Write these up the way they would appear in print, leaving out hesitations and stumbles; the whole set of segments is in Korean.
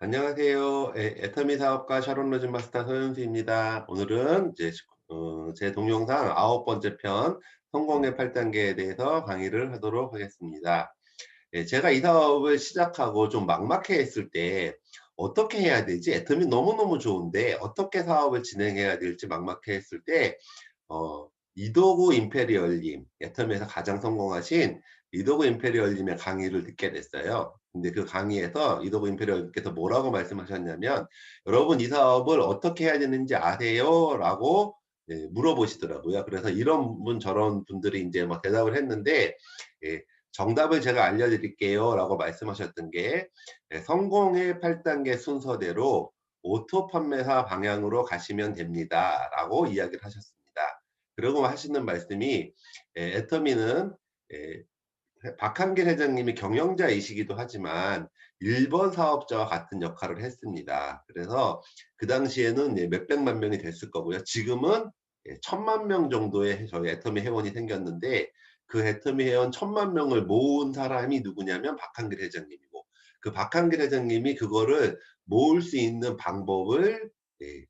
안녕하세요. 애터미 사업가 샤론 로즈 마스터 서현수입니다. 오늘은 이제 제 동영상 9번째 편 성공의 8단계에 대해서 강의를 하도록 하겠습니다. 제가 이 사업을 시작하고 좀 막막해 했을 때 어떻게 해야 되지? 애터미 너무너무 좋은데 어떻게 사업을 진행해야 될지 막막해 했을 때 이도구 임페리얼님, 애터미에서 가장 성공하신 이도구 임페리얼님의 강의를 듣게 됐어요. 근데 그 강의에서 이도구 임페리얼님께서 뭐라고 말씀하셨냐면, 여러분 이 사업을 어떻게 해야 되는지 아세요? 라고 물어보시더라고요. 그래서 이런 분 저런 분들이 이제 막 대답을 했는데, 예, 정답을 제가 알려드릴게요 라고 말씀하셨던 게, 성공의 8단계 순서대로 오토 판매사 방향으로 가시면 됩니다 라고 이야기를 하셨습니다. 그러고 하시는 말씀이, 애터미는 박한길 회장님이 경영자이시기도 하지만 1번 사업자와 같은 역할을 했습니다. 그래서 그 당시에는 몇백만 명이 됐을 거고요. 지금은 1000만 명 정도의 저희 애터미 회원이 생겼는데, 그 애터미 회원 1000만 명을 모은 사람이 누구냐면 박한길 회장님이고, 그 박한길 회장님이 그거를 모을 수 있는 방법을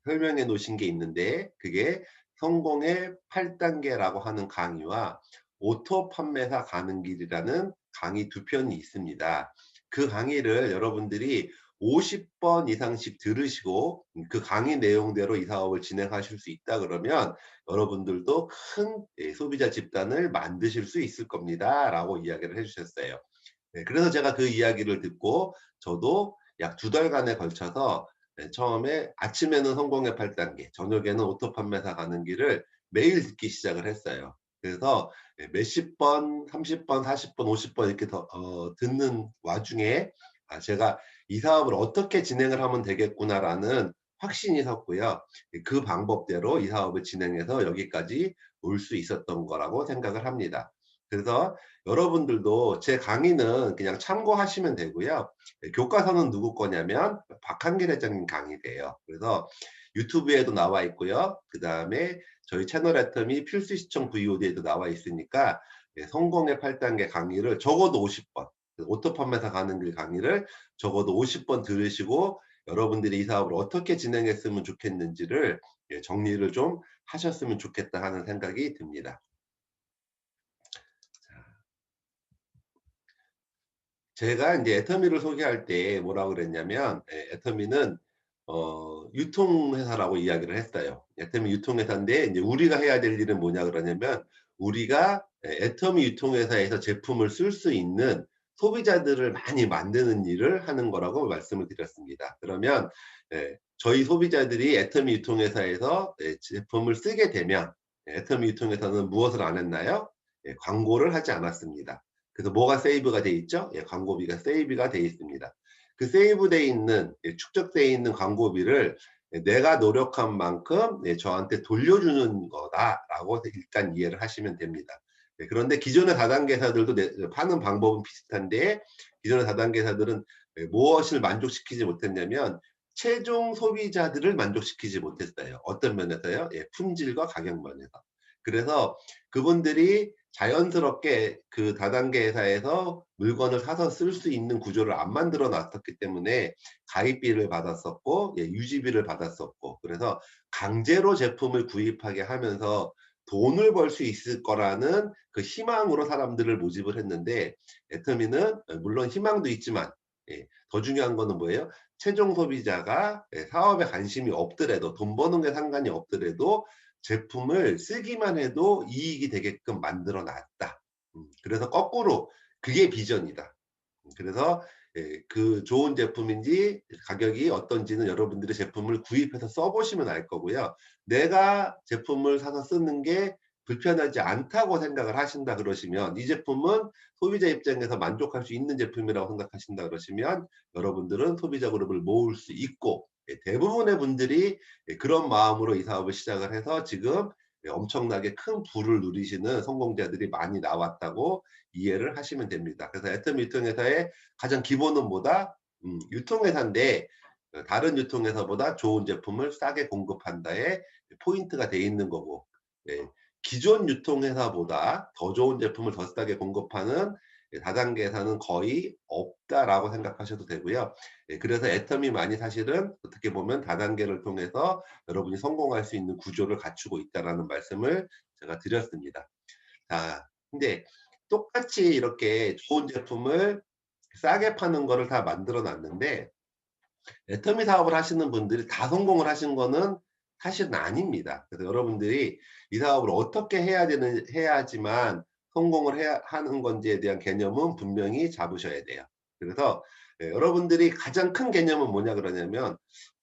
설명해 놓으신 게 있는데, 그게 성공의 8단계라고 하는 강의와 오토 판매사 가는 길이라는 강의 두 편이 있습니다. 그 강의를 여러분들이 50번 이상씩 들으시고 그 강의 내용대로 이 사업을 진행하실 수 있다 그러면 여러분들도 큰 소비자 집단을 만드실 수 있을 겁니다 라고 이야기를 해주셨어요. 그래서 제가 그 이야기를 듣고 저도 약 2달간에 걸쳐서 처음에 아침에는 성공의 8단계, 저녁에는 오토 판매사 가는 길을 매일 듣기 시작을 했어요. 그래서 몇십 번, 30번, 40번, 50번 이렇게 듣는 와중에 제가 이 사업을 어떻게 진행을 하면 되겠구나라는 확신이 섰고요. 그 방법대로 이 사업을 진행해서 여기까지 올 수 있었던 거라고 생각을 합니다. 그래서 여러분들도 제 강의는 그냥 참고하시면 되고요. 교과서는 누구 거냐면 박한길 회장님 강의래요. 그래서 유튜브에도 나와 있고요. 그 다음에 저희 채널 애터미 필수 시청 VOD에도 나와 있으니까 성공의 8단계 강의를 적어도 50번, 오토 판매사 가는 길 강의를 적어도 50번 들으시고 여러분들이 이 사업을 어떻게 진행했으면 좋겠는지를 정리를 좀 하셨으면 좋겠다 하는 생각이 듭니다. 제가 이제 애터미를 소개할 때 뭐라고 그랬냐면, 애터미는 유통회사라고 이야기를 했어요. 애터미 유통회사인데 이제 우리가 해야 될 일은 뭐냐 그러냐면, 우리가 애터미 유통회사에서 제품을 쓸 수 있는 소비자들을 많이 만드는 일을 하는 거라고 말씀을 드렸습니다. 그러면 저희 소비자들이 애터미 유통회사에서 제품을 쓰게 되면 애터미 유통회사는 무엇을 안 했나요? 광고를 하지 않았습니다. 그래서 뭐가 세이브가 돼 있죠? 광고비가 세이브가 돼 있습니다. 그 세이브돼 있는, 축적돼 있는 광고비를 내가 노력한 만큼 저한테 돌려주는 거다라고 일단 이해를 하시면 됩니다. 그런데 기존의 다단계사들도 파는 방법은 비슷한데, 기존의 다단계사들은 무엇을 만족시키지 못했냐면 최종 소비자들을 만족시키지 못했어요. 어떤 면에서요? 품질과 가격 면에서. 그래서 그분들이 자연스럽게 그 다단계 회사에서 물건을 사서 쓸 수 있는 구조를 안 만들어 놨었기 때문에 가입비를 받았었고, 유지비를 받았었고, 그래서 강제로 제품을 구입하게 하면서 돈을 벌 수 있을 거라는 그 희망으로 사람들을 모집을 했는데, 애터미는 물론 희망도 있지만 더 중요한 거는 뭐예요? 최종 소비자가 사업에 관심이 없더라도, 돈 버는 게 상관이 없더라도 제품을 쓰기만 해도 이익이 되게끔 만들어 놨다. 그래서 거꾸로 그게 비전이다. 그래서 그 좋은 제품인지 가격이 어떤지는 여러분들이 제품을 구입해서 써보시면 알 거고요. 내가 제품을 사서 쓰는 게 불편하지 않다고 생각을 하신다 그러시면, 이 제품은 소비자 입장에서 만족할 수 있는 제품이라고 생각하신다 그러시면 여러분들은 소비자 그룹을 모을 수 있고, 대부분의 분들이 그런 마음으로 이 사업을 시작을 해서 지금 엄청나게 큰 부를 누리시는 성공자들이 많이 나왔다고 이해를 하시면 됩니다. 그래서 애터미 유통회사의 가장 기본은 뭐다? 유통회사인데 다른 유통회사보다 좋은 제품을 싸게 공급한다에 포인트가 돼 있는 거고, 기존 유통회사보다 더 좋은 제품을 더 싸게 공급하는 다단계에서는 거의 없다라고 생각하셔도 되고요. 그래서 애텀이 많이 사실은 어떻게 보면 다단계를 통해서 여러분이 성공할 수 있는 구조를 갖추고 있다라는 말씀을 제가 드렸습니다. 자, 근데 똑같이 이렇게 좋은 제품을 싸게 파는 거를 다 만들어 놨는데 애터미 사업을 하시는 분들이 다 성공을 하신 거는 사실은 아닙니다. 그래서 여러분들이 이 사업을 어떻게 해야지만 성공을 해야 하는 건지에 대한 개념은 분명히 잡으셔야 돼요. 그래서 여러분들이 가장 큰 개념은 뭐냐 그러냐면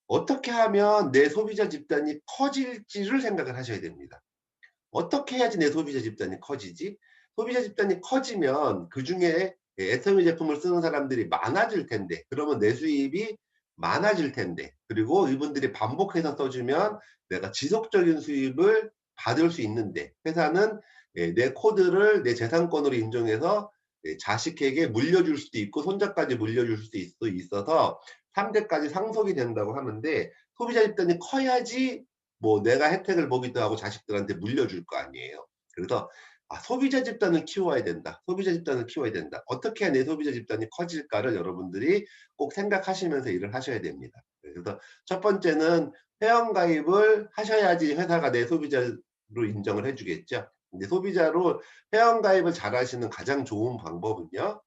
어떻게 하면 내 소비자 집단이 커질지를 생각을 하셔야 됩니다. 어떻게 해야지 내 소비자 집단이 커지지? 소비자 집단이 커지면 그중에 애터미 제품을 쓰는 사람들이 많아질 텐데, 그러면 내 수입이 많아질 텐데, 그리고 이분들이 반복해서 써주면 내가 지속적인 수입을 받을 수 있는데, 회사는 내 코드를 내 재산권으로 인정해서 자식에게 물려줄 수도 있고 손자까지 물려줄 수도 있어서 3대까지 상속이 된다고 하는데, 소비자 집단이 커야지 뭐 내가 혜택을 보기도 하고 자식들한테 물려줄 거 아니에요. 그래서 소비자 집단을 키워야 된다. 소비자 집단을 키워야 된다. 어떻게 해야 내 소비자 집단이 커질까를 여러분들이 꼭 생각하시면서 일을 하셔야 됩니다. 그래서 첫 번째는 회원가입을 하셔야지 회사가 내 소비자로 인정을 해주겠죠. 근데 소비자로 회원가입을 잘 하시는 가장 좋은 방법은요.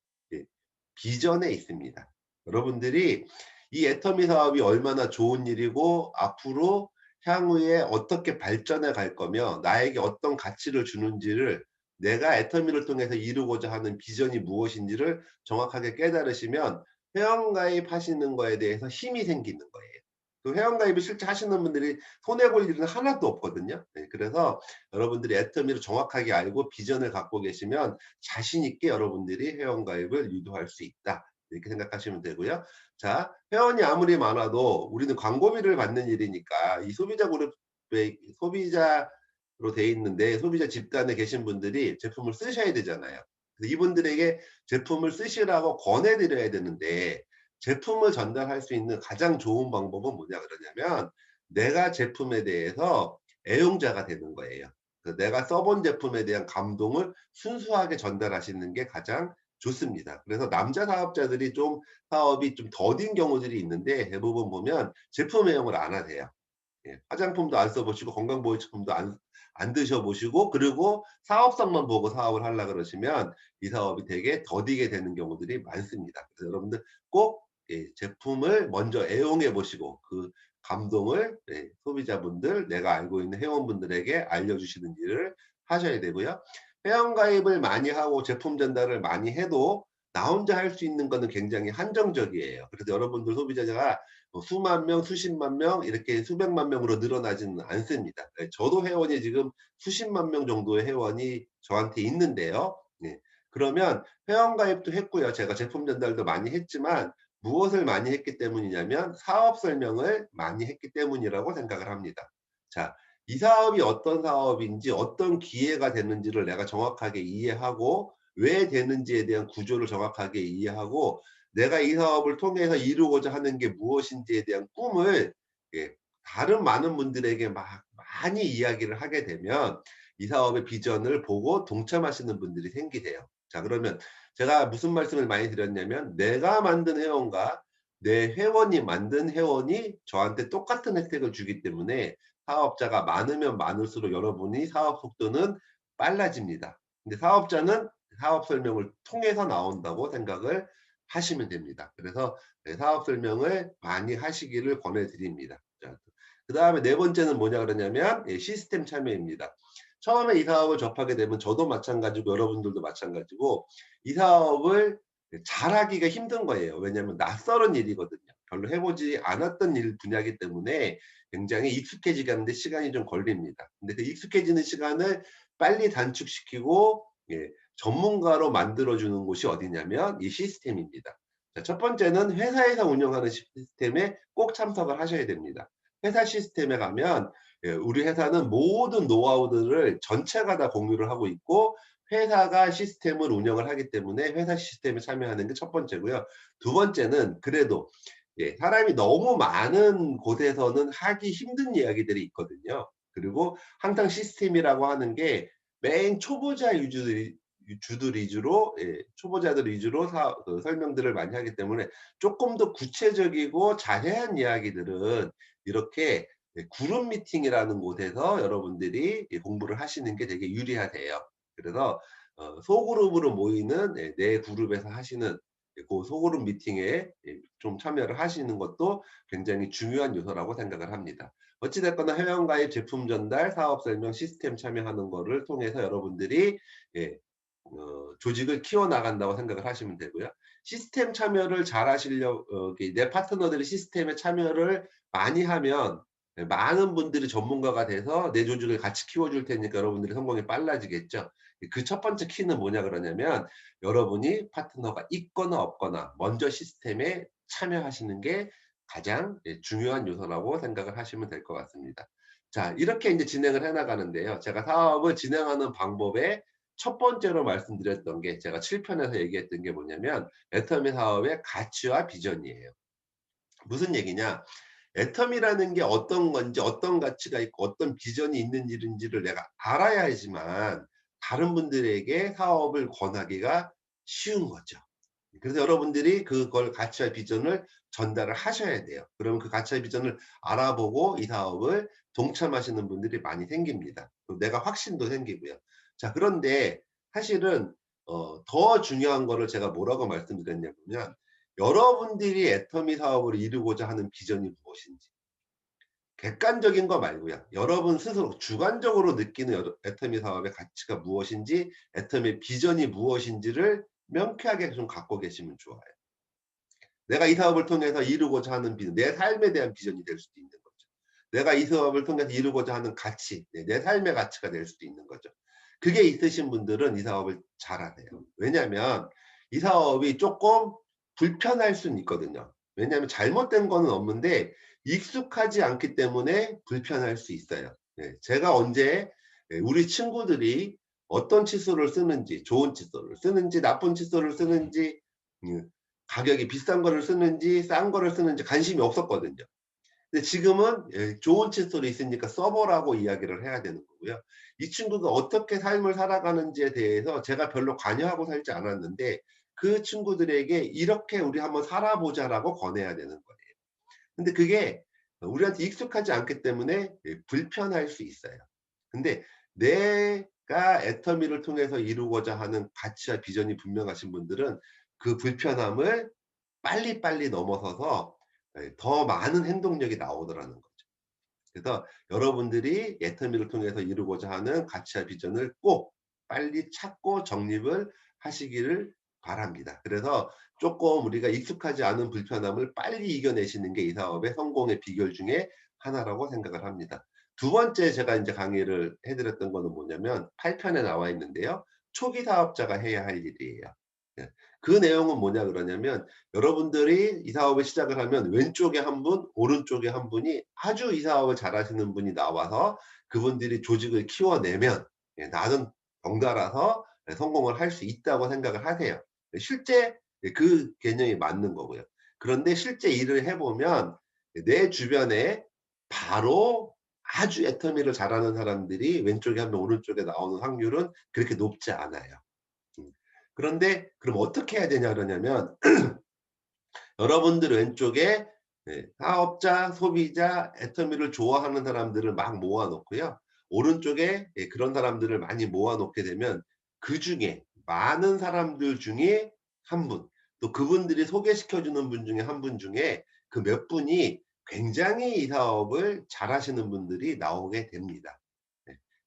비전에 있습니다. 여러분들이 이 애터미 사업이 얼마나 좋은 일이고 앞으로 향후에 어떻게 발전해 갈 거며 나에게 어떤 가치를 주는지를 내가 애터미를 통해서 이루고자 하는 비전이 무엇인지를 정확하게 깨달으시면 회원가입 하시는 거에 대해서 힘이 생기는 거예요. 그 회원가입을 실제 하시는 분들이 손해볼 일은 하나도 없거든요. 그래서 여러분들이 애터미를 정확하게 알고 비전을 갖고 계시면 자신 있게 여러분들이 회원가입을 유도할 수 있다. 이렇게 생각하시면 되고요. 자, 회원이 아무리 많아도 우리는 광고비를 받는 일이니까 이 소비자 그룹에 소비자로 돼 있는데 소비자 집단에 계신 분들이 제품을 쓰셔야 되잖아요. 그래서 이분들에게 제품을 쓰시라고 권해드려야 되는데 제품을 전달할 수 있는 가장 좋은 방법은 뭐냐 그러냐면 내가 제품에 대해서 애용자가 되는 거예요. 내가 써본 제품에 대한 감동을 순수하게 전달하시는 게 가장 좋습니다. 그래서 남자 사업자들이 좀 사업이 좀 더딘 경우들이 있는데 대부분 보면 제품 애용을 안 하세요. 화장품도 안 써보시고 건강보호제품도 안 드셔보시고 그리고 사업성만 보고 사업을 하려 그러시면 이 사업이 되게 더디게 되는 경우들이 많습니다. 그래서 여러분들 꼭 제품을 먼저 애용해 보시고 그 감동을 소비자분들 내가 알고 있는 회원분들에게 알려주시는 일을 하셔야 되고요. 회원가입을 많이 하고 제품 전달을 많이 해도 나 혼자 할 수 있는 거는 굉장히 한정적이에요. 그래서 여러분들 소비자가 수만 명, 수십만 명 이렇게 수백만 명으로 늘어나지는 않습니다. 저도 회원이 지금 수십만 명 정도의 회원이 저한테 있는데요. 네. 그러면 회원가입도 했고요. 제가 제품 전달도 많이 했지만 무엇을 많이 했기 때문이냐면 사업 설명을 많이 했기 때문이라고 생각을 합니다. 자, 이 사업이 어떤 사업인지 어떤 기회가 되는지를 내가 정확하게 이해하고 왜 되는지에 대한 구조를 정확하게 이해하고 내가 이 사업을 통해서 이루고자 하는 게 무엇인지에 대한 꿈을 다른 많은 분들에게 많이 이야기를 하게 되면 이 사업의 비전을 보고 동참하시는 분들이 생기세요. 자, 그러면 제가 무슨 말씀을 많이 드렸냐면 내가 만든 회원과 내 회원이 만든 회원이 저한테 똑같은 혜택을 주기 때문에 사업자가 많으면 많을수록 여러분이 사업 속도는 빨라집니다. 근데 사업자는 사업 설명을 통해서 나온다고 생각을 하시면 됩니다. 그래서 사업 설명을 많이 하시기를 권해드립니다. 그 다음에 네 번째는 뭐냐 그러냐면 시스템 참여입니다. 처음에 이 사업을 접하게 되면 저도 마찬가지고 여러분들도 마찬가지고 이 사업을 잘하기가 힘든 거예요. 왜냐하면 낯설은 일이거든요. 별로 해보지 않았던 일 분야이기 때문에 굉장히 익숙해지는데 시간이 좀 걸립니다. 근데 그 익숙해지는 시간을 빨리 단축시키고 전문가로 만들어주는 곳이 어디냐면 이 시스템입니다. 자, 첫 번째는 회사에서 운영하는 시스템에 꼭 참석을 하셔야 됩니다. 회사 시스템에 가면 우리 회사는 모든 노하우들을 전체가 다 공유를 하고 있고 회사가 시스템을 운영을 하기 때문에 회사 시스템에 참여하는 게 첫 번째고요. 두 번째는 그래도 사람이 너무 많은 곳에서는 하기 힘든 이야기들이 있거든요. 그리고 항상 시스템이라고 하는 게 맨 초보자 주들 위주로 초보자들 위주로 설명들을 많이 하기 때문에 조금 더 구체적이고 자세한 이야기들은 이렇게 그룹 미팅이라는 곳에서 여러분들이 공부를 하시는 게 되게 유리하세요. 그래서 소그룹으로 모이는 내 그룹에서 하시는 그 소그룹 미팅에 좀 참여를 하시는 것도 굉장히 중요한 요소라고 생각을 합니다. 어찌 됐거나 회원가입, 제품 전달, 사업 설명, 시스템 참여하는 거를 통해서 여러분들이 예 조직을 키워나간다고 생각을 하시면 되고요. 시스템 참여를 잘 내 파트너들이 시스템에 참여를 많이 하면 많은 분들이 전문가가 돼서 내 조직을 같이 키워줄 테니까 여러분들이 성공이 빨라지겠죠. 그 첫 번째 키는 뭐냐 그러냐면 여러분이 파트너가 있거나 없거나 먼저 시스템에 참여하시는 게 가장 중요한 요소라고 생각을 하시면 될 것 같습니다. 자, 이렇게 이제 진행을 해 나가는데요. 제가 사업을 진행하는 방법에 첫 번째로 말씀드렸던 게 제가 7편에서 얘기했던 게 뭐냐면 애터미 사업의 가치와 비전이에요. 무슨 얘기냐? 애텀이라는 게 어떤 건지 어떤 가치가 있고 어떤 비전이 있는 일인지를 내가 알아야지만 다른 분들에게 사업을 권하기가 쉬운 거죠. 그래서 여러분들이 그걸 가치와 비전을 전달을 하셔야 돼요. 그러면 그 가치와 비전을 알아보고 이 사업을 동참하시는 분들이 많이 생깁니다. 내가 확신도 생기고요. 자, 그런데 사실은 더 중요한 거를 제가 뭐라고 말씀드렸냐면 여러분들이 애터미 사업을 이루고자 하는 비전이 무엇인지 객관적인 거 말고요. 여러분 스스로 주관적으로 느끼는 애터미 사업의 가치가 무엇인지 애터미의 비전이 무엇인지를 명쾌하게 좀 갖고 계시면 좋아요. 내가 이 사업을 통해서 이루고자 하는 비전, 내 삶에 대한 비전이 될 수도 있는 거죠. 내가 이 사업을 통해서 이루고자 하는 가치, 내 삶의 가치가 될 수도 있는 거죠. 그게 있으신 분들은 이 사업을 잘하세요. 왜냐하면 이 사업이 조금 불편할 수는 있거든요. 왜냐하면 잘못된 거는 없는데 익숙하지 않기 때문에 불편할 수 있어요. 제가 언제 우리 친구들이 어떤 칫솔을 쓰는지, 좋은 칫솔을 쓰는지, 나쁜 칫솔을 쓰는지, 가격이 비싼 거를 쓰는지, 싼 거를 쓰는지 관심이 없었거든요. 근데 지금은 좋은 칫솔이 있으니까 써보라고 이야기를 해야 되는 거고요. 이 친구가 어떻게 삶을 살아가는지에 대해서 제가 별로 관여하고 살지 않았는데 그 친구들에게 이렇게 우리 한번 살아보자라고 권해야 되는 거예요. 근데 그게 우리한테 익숙하지 않기 때문에 불편할 수 있어요. 근데 내가 애터미를 통해서 이루고자 하는 가치와 비전이 분명하신 분들은 그 불편함을 빨리빨리 넘어서서 더 많은 행동력이 나오더라는 거죠. 그래서 여러분들이 애터미를 통해서 이루고자 하는 가치와 비전을 꼭 빨리 찾고 정립을 하시기를 바랍니다. 그래서 조금 우리가 익숙하지 않은 불편함을 빨리 이겨내시는 게 이 사업의 성공의 비결 중에 하나라고 생각을 합니다. 두 번째 제가 이제 강의를 해 드렸던 거는 뭐냐면 8편에 나와 있는데요. 초기 사업자가 해야 할 일이에요. 예. 그 내용은 뭐냐 그러냐면 여러분들이 이 사업을 시작을 하면 왼쪽에 한 분, 오른쪽에 한 분이 아주 이 사업을 잘하시는 분이 나와서 그분들이 조직을 키워내면 나는 덩달아서 성공을 할 수 있다고 생각을 하세요. 실제 그 개념이 맞는 거고요. 그런데 실제 일을 해보면 내 주변에 바로 아주 애터미를 잘하는 사람들이 왼쪽에 한 명, 오른쪽에 나오는 확률은 그렇게 높지 않아요. 음. 그런데 그럼 어떻게 해야 되냐 그러냐면 여러분들 왼쪽에 사업자, 소비자, 애터미를 좋아하는 사람들을 막 모아 놓고요. 오른쪽에 그런 사람들을 많이 모아 놓게 되면 그중에 많은 사람들 중에 한 분, 또 그분들이 소개시켜 주는 분 중에 한 분 중에 그 몇 분이 굉장히 이 사업을 잘하시는 분들이 나오게 됩니다.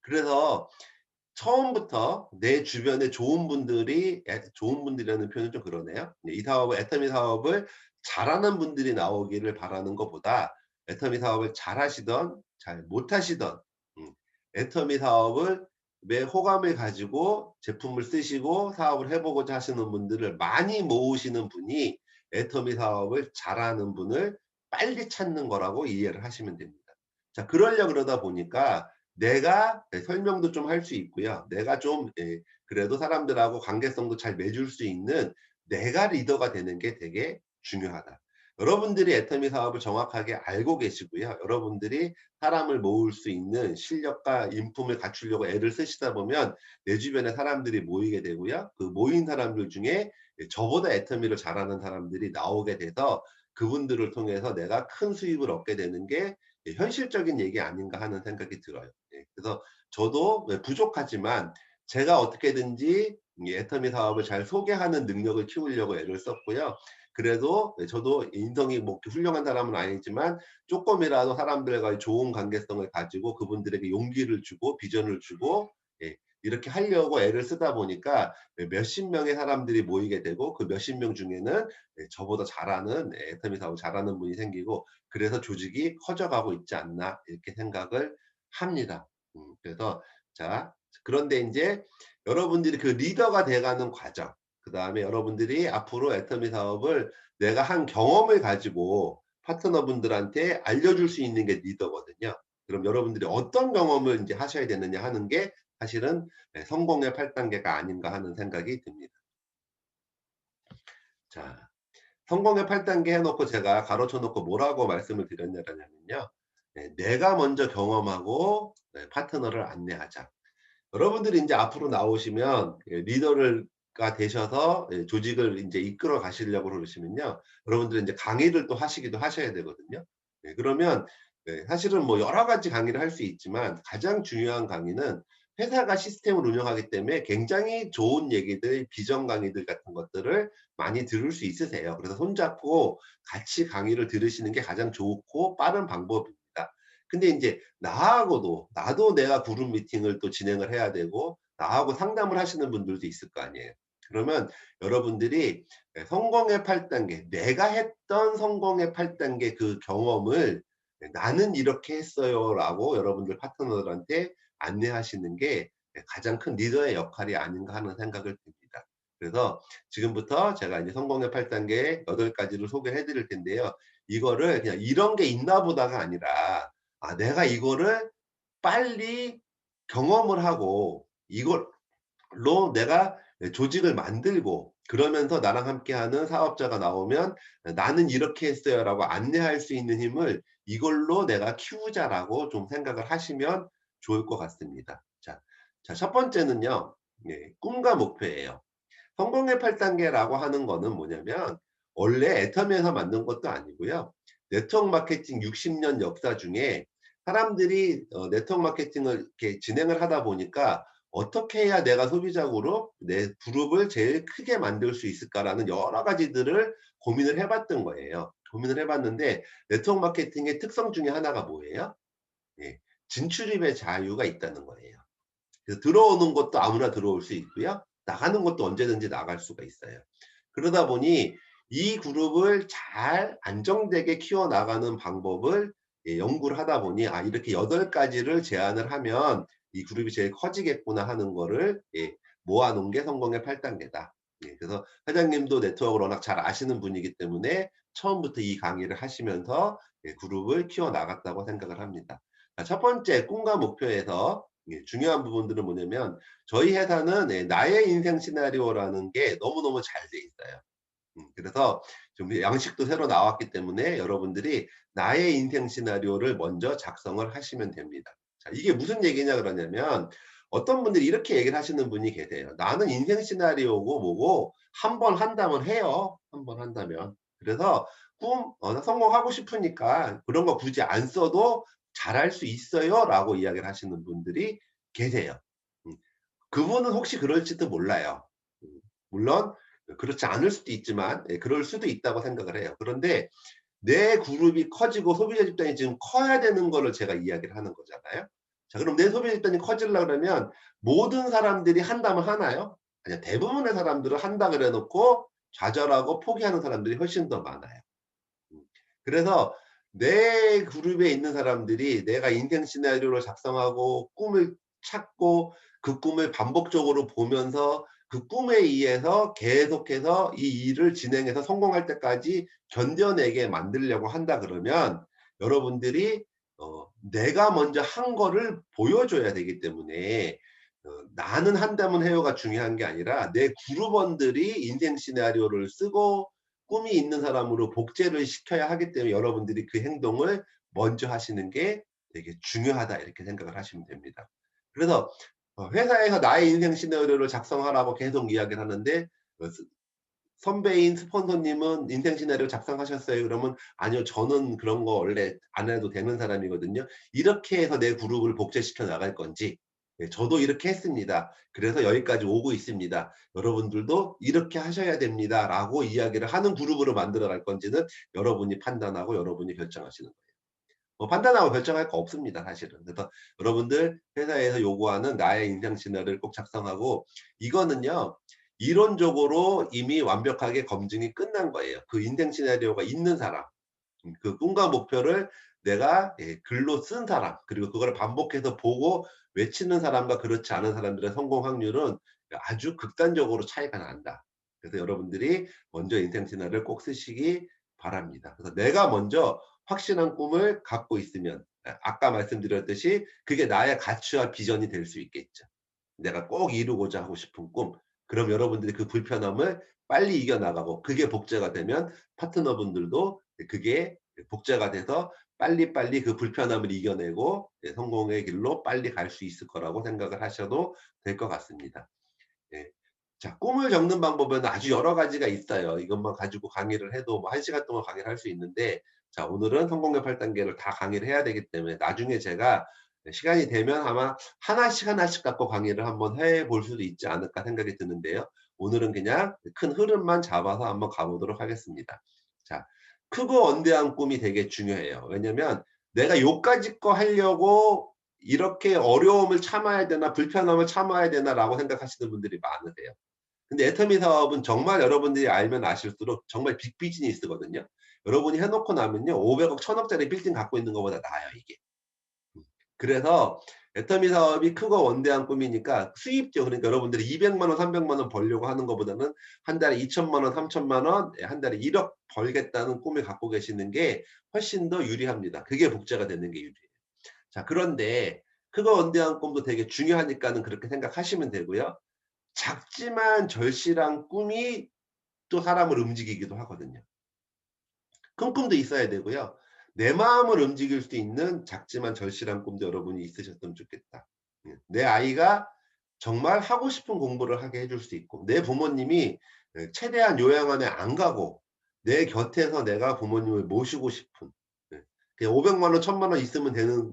그래서 처음부터 내 주변에 좋은 분들이라는 표현은 좀 그러네요. 이 사업을 애터미 사업을 잘하는 분들이 나오기를 바라는 것보다 애터미 사업을 잘하시던 잘 못하시던 애터미 사업을 매 호감을 가지고 제품을 쓰시고 사업을 해 보고자 하시는 분들을 많이 모으시는 분이 애터미 사업을 잘하는 분을 빨리 찾는 거라고 이해를 하시면 됩니다. 자, 그러다 보니까 내가 설명도 좀 할 수 있고요. 내가 좀 그래도 사람들하고 관계성도 잘 맺을 수 있는 내가 리더가 되는 게 되게 중요하다. 여러분들이 애터미 사업을 정확하게 알고 계시고요. 여러분들이 사람을 모을 수 있는 실력과 인품을 갖추려고 애를 쓰시다 보면 내 주변에 사람들이 모이게 되고요. 그 모인 사람들 중에 저보다 애터미를 잘하는 사람들이 나오게 돼서 그분들을 통해서 내가 큰 수입을 얻게 되는 게 현실적인 얘기 아닌가 하는 생각이 들어요. 예. 그래서 저도 부족하지만 제가 어떻게든지 이 애터미 사업을 잘 소개하는 능력을 키우려고 애를 썼고요. 그래도 저도 인성이 뭐 훌륭한 사람은 아니지만 쪼끔이라도 사람들과의 좋은 관계성을 가지고 그분들에게 용기를 주고 비전을 주고 예 이렇게 하려고 애를 쓰다 보니까 몇십 명의 사람들이 모이게 되고 그 몇십 명 중에는 저보다 잘하는 애터미 사업을 잘하는 분이 생기고 그래서 조직이 커져가고 있지 않나 이렇게 생각을 합니다. 그래서 자 그런데 인제 여러분들이 그 리더가 돼 가는 과정 그다음에 여러분들이 앞으로 애터미 사업을 내가 한 경험을 가지고 파트너분들한테 알려줄 수 있는 게 리더거든요. 그럼 여러분들이 어떤 경험을 인제 하셔야 되느냐 하는 게 사실은 성공의 8 단계가 아닌가 하는 생각이 듭니다. 자 성공의 8 단계 해 놓고 제가 가로쳐 놓고 뭐라고 말씀을 드렸냐면요. "내가 먼저 경험하고 파트너를 안내하자." 여러분들이 인제 앞으로 나오시면 리더를 가 되셔서 조직을 인제 이끌어 가시려고 그러시면요. 여러분들이 인제 강의를 또 하시기도 하셔야 되거든요. 그러면 사실은 뭐 여러 가지 강의를 할 수 있지만 가장 중요한 강의는 회사가 시스템을 운영하기 때문에 굉장히 좋은 얘기들 비전 강의들 같은 것들을 많이 들을 수 있으세요. 그래서 손잡고 같이 강의를 들으시는 게 가장 좋고 빠른 방법입니다. 근데 인제 나도 내가 그룹 미팅을 또 진행을 해야 되고 나하고 상담을 하시는 분들도 있을 거 아니에요. 그러면 여러분들이 성공의 8 단계 내가 했던 성공의 8 단계 그 경험을 "나는 이렇게 했어요."라고 여러분들 파트너들한테 안내하시는 게 가장 큰 리더의 역할이 아닌가 하는 생각을 듭니다. 그래서 지금부터 제가 이제 성공의 8 단계 8 가지를 소개해 드릴 텐데요. 이거를 그냥 '이런 게 있나 보다.'가 아니라 '아 내가 이거를 빨리 경험을 하고 이걸로 내가 조직을 만들고 그러면서 나랑 함께하는 사업자가 나오면 '나는 이렇게 했어요.'라고 안내할 수 있는 힘을 '이걸로 내가 키우자.'라고 좀 생각을 하시면 좋을 것 같습니다. 첫 번째는요. 꿈과 목표예요. 성공의 8 단계라고 하는 거는 뭐냐면 원래 애터미에서 만든 것도 아니고요. 네트워크 마케팅 60년 역사 중에 사람들이 네트워크 마케팅을 이렇게 진행을 하다 보니까 '어떻게 해야 내가 소비적으로 내 그룹을 제일 크게 만들 수 있을까?'라는 여러 가지들을 고민을 해 봤던 거예요. 고민을 해 봤는데 네트워크 마케팅의 특성 중에 하나가 뭐예요? 예. 진출입의 자유가 있다는 거예요. 그래서 들어오는 것도 아무나 들어올 수 있고요. 나가는 것도 언제든지 나갈 수가 있어요. 그러다 보니 이 그룹을 잘 안정되게 키워나가는 방법을 연구를 하다 보니 '아 이렇게 8 가지를 제안을 하면 이 그룹이 제일 커지겠구나.' 하는 거를 모아 놓은 게 성공의 8 단계다. 그래서 회장님도 네트워크를 워낙 잘 아시는 분이기 때문에 처음부터 이 강의를 하시면서 그룹을 키워나갔다고 생각을 합니다. 첫 번째 꿈과 목표에서 중요한 부분들은 뭐냐면 저희 회사는 나의 인생 시나리오라는 게 너무너무 잘 돼 있어요. 그래서 좀 양식도 새로 나왔기 때문에 여러분들이 나의 인생 시나리오를 먼저 작성을 하시면 됩니다. 자 이게 무슨 얘기냐 그러냐면 어떤 분들이 이렇게 얘기를 하시는 분이 계세요. "나는 인생 시나리오고 뭐고 한 번 한다면 해요. 한 번 한다면. 그래서 나 성공하고 싶으니까 그런 거 굳이 안 써도 잘할 수 있어요."라고 이야기를 하시는 분들이 계세요. 음. 그분은 혹시 그럴지도 몰라요. 음. 물론 그렇지 않을 수도 있지만 그럴 수도 있다고 생각을 해요. 그런데 내 그룹이 커지고 소비자 집단이 지금 커야 되는 거를 제가 이야기를 하는 거잖아요. 자 그럼 내 소비자 집단이 커지려 그러면 모든 사람들이 한다면 하나요? 아니요. 대부분의 사람들은 한다 그래 놓고 좌절하고 포기하는 사람들이 훨씬 더 많아요. 음. 그래서 내 그룹에 있는 사람들이 내가 인생 시나리오를 작성하고 꿈을 찾고 그 꿈을 반복적으로 보면서 그 꿈에 의해서 계속해서 이 일을 진행해서 성공할 때까지 견뎌내게 만들려고 한다 그러면 여러분들이 내가 먼저 한 거를 보여줘야 되기 때문에 나는 한다면 해요가 중요한 게 아니라 내 그룹원들이 인생 시나리오를 쓰고 꿈이 있는 사람으로 복제를 시켜야 하기 때문에 여러분들이 그 행동을 먼저 하시는 게 되게 중요하다 이렇게 생각을 하시면 됩니다. 그래서 회사에서 나의 인생 시나리오를 작성하라고 계속 이야기를 하는데 선배인 스폰서님은 인생 시나리오 작성하셨어요? 그러면 아니요, 저는 그런 거 원래 안 해도 되는 사람이거든요. 이렇게 해서 내 그룹을 복제시켜 나갈 건지, 네, 저도 이렇게 했습니다. 그래서 여기까지 오고 있습니다. 여러분들도 이렇게 하셔야 됩니다. 라고 이야기를 하는 그룹으로 만들어 갈 건지는 여러분이 판단하고 여러분이 결정하시는 거예요. 뭐 판단하고 결정할 거 없습니다, 사실은. 그래서 여러분들 회사에서 요구하는 나의 인생 시나리오를 꼭 작성하고, 이거는요, 이론적으로 이미 완벽하게 검증이 끝난 거예요. 그 인생 시나리오가 있는 사람, 그 꿈과 목표를 내가 글로 쓴 사람, 그리고 그걸 반복해서 보고 외치는 사람과 그렇지 않은 사람들의 성공 확률은 아주 극단적으로 차이가 난다. 그래서 여러분들이 먼저 인생 시나리오를 꼭 쓰시기 바랍니다. 그래서 내가 먼저 확실한 꿈을 갖고 있으면 아까 말씀드렸듯이 그게 나의 가치와 비전이 될 수 있겠죠. 내가 꼭 이루고자 하고 싶은 꿈. 그럼 여러분들이 그 불편함을 빨리 이겨나가고 그게 복제가 되면 파트너분들도 그게 복제가 돼서 빨리빨리 그 불편함을 이겨내고 성공의 길로 빨리 갈 수 있을 거라고 생각을 하셔도 될 것 같습니다. 예. 자, 꿈을 적는 방법은 아주 여러 가지가 있어요. 이것만 가지고 강의를 해도 뭐 1시간 동안 강의를 할 수 있는데, 자, 오늘은 성공의 8단계를 다 강의를 해야 되기 때문에 나중에 제가 시간이 되면 아마 하나씩 하나씩 갖고 강의를 한번 해볼 수도 있지 않을까 생각이 드는데요. 오늘은 그냥 큰 흐름만 잡아서 한번 가보도록 하겠습니다. 자, 크고 원대한 꿈이 되게 중요해요. 왜냐면 내가 요까지 거 하려고 이렇게 어려움을 참아야 되나 불편함을 참아야 되나라고 생각하시는 분들이 많으세요. 근데 애터미 사업은 정말 여러분들이 알면 아실수록 정말 빅 비즈니스거든요. 여러분이 해놓고 나면요, 500억, 1000억짜리 빌딩 갖고 있는 것보다 나아요, 이게. 그래서 애터미 사업이 크고 원대한 꿈이니까 수입죠. 그러니까 여러분들이 200만 원, 300만 원 벌려고 하는 것보다는 한 달에 2천만 원, 3천만 원, 한 달에 1억 벌겠다는 꿈을 갖고 계시는 게 훨씬 더 유리합니다. 그게 복제가 되는 게 유리해요. 자, 그런데 크고 원대한 꿈도 되게 중요하니까는 그렇게 생각하시면 되고요. 작지만 절실한 꿈이 또 사람을 움직이기도 하거든요. 큰 꿈도 있어야 되고요. 내 마음을 움직일 수 있는 작지만 절실한 꿈도 여러분이 있으셨으면 좋겠다. 내 아이가 정말 하고 싶은 공부를 하게 해줄 수 있고, 내 부모님이 최대한 요양원에 안 가고 내 곁에서 내가 부모님을 모시고 싶은, 500만 원, 1000만 원 있으면 되는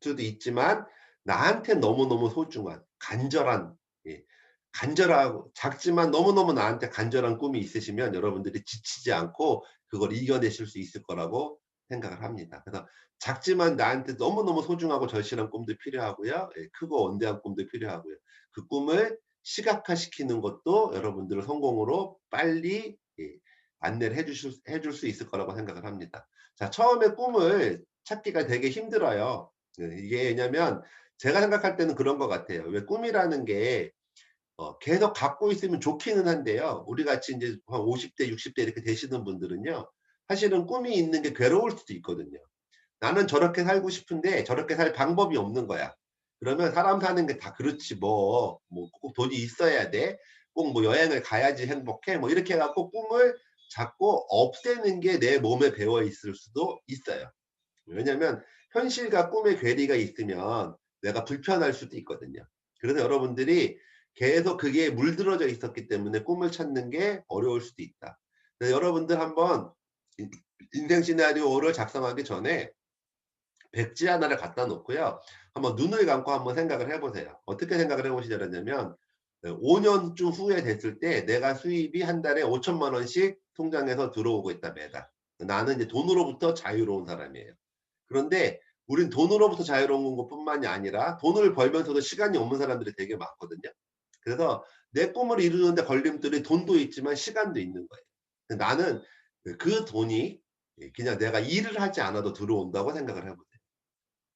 수도 있지만 나한테 너무너무 소중한 간절한, 예, 간절하고 작지만 너무너무 나한테 간절한 꿈이 있으시면 여러분들이 지치지 않고 그걸 이겨내실 수 있을 거라고 생각을 합니다. 그래서 작지만 나한테 너무너무 소중하고 절실한 꿈도 필요하고요. 크고 원대한 꿈도 필요하고요. 그 꿈을 시각화시키는 것도 여러분들을 성공으로 빨리 안내를 해줄 수 있을 거라고 생각을 합니다. 자, 처음에 꿈을 찾기가 되게 힘들어요. 이게 왜냐면 제가 생각할 때는 그런 것 같아요. 왜 꿈이라는 게 계속 갖고 있으면 좋기는 한데요. 우리 같이 이제 한 50대, 60대 이렇게 되시는 분들은요. 사실은 꿈이 있는 게 괴로울 수도 있거든요. 나는 저렇게 살고 싶은데 저렇게 살 방법이 없는 거야. 그러면 사람 사는 게 다 그렇지 뭐 꼭 돈이 있어야 돼. 꼭 뭐 여행을 가야지 행복해. 뭐 이렇게 해 갖고 꿈을 자꾸 없애는 게 내 몸에 배어 있을 수도 있어요. 왜냐면 현실과 꿈의 괴리가 있으면 내가 불편할 수도 있거든요. 그래서 여러분들이 계속 그게 물들어져 있었기 때문에 꿈을 찾는 게 어려울 수도 있다. 그래서 여러분들 한번 인생 시나리오를 작성하기 전에 백지 하나를 갖다 놓고요. 한번 눈을 감고 한번 생각을 해보세요. 어떻게 생각을 해보시냐면 5년쯤 후에 됐을 때 내가 수입이 한 달에 5천만 원씩 통장에서 들어오고 있다 매달. 나는 이제 돈으로부터 자유로운 사람이에요. 그런데 우린 돈으로부터 자유로운 것뿐만이 아니라 돈을 벌면서도 시간이 없는 사람들이 되게 많거든요. 그래서 내 꿈을 이루는데 걸림돌이 돈도 있지만 시간도 있는 거예요. 나는 그 돈이 그냥 내가 일을 하지 않아도 들어온다고 생각을 해보세요.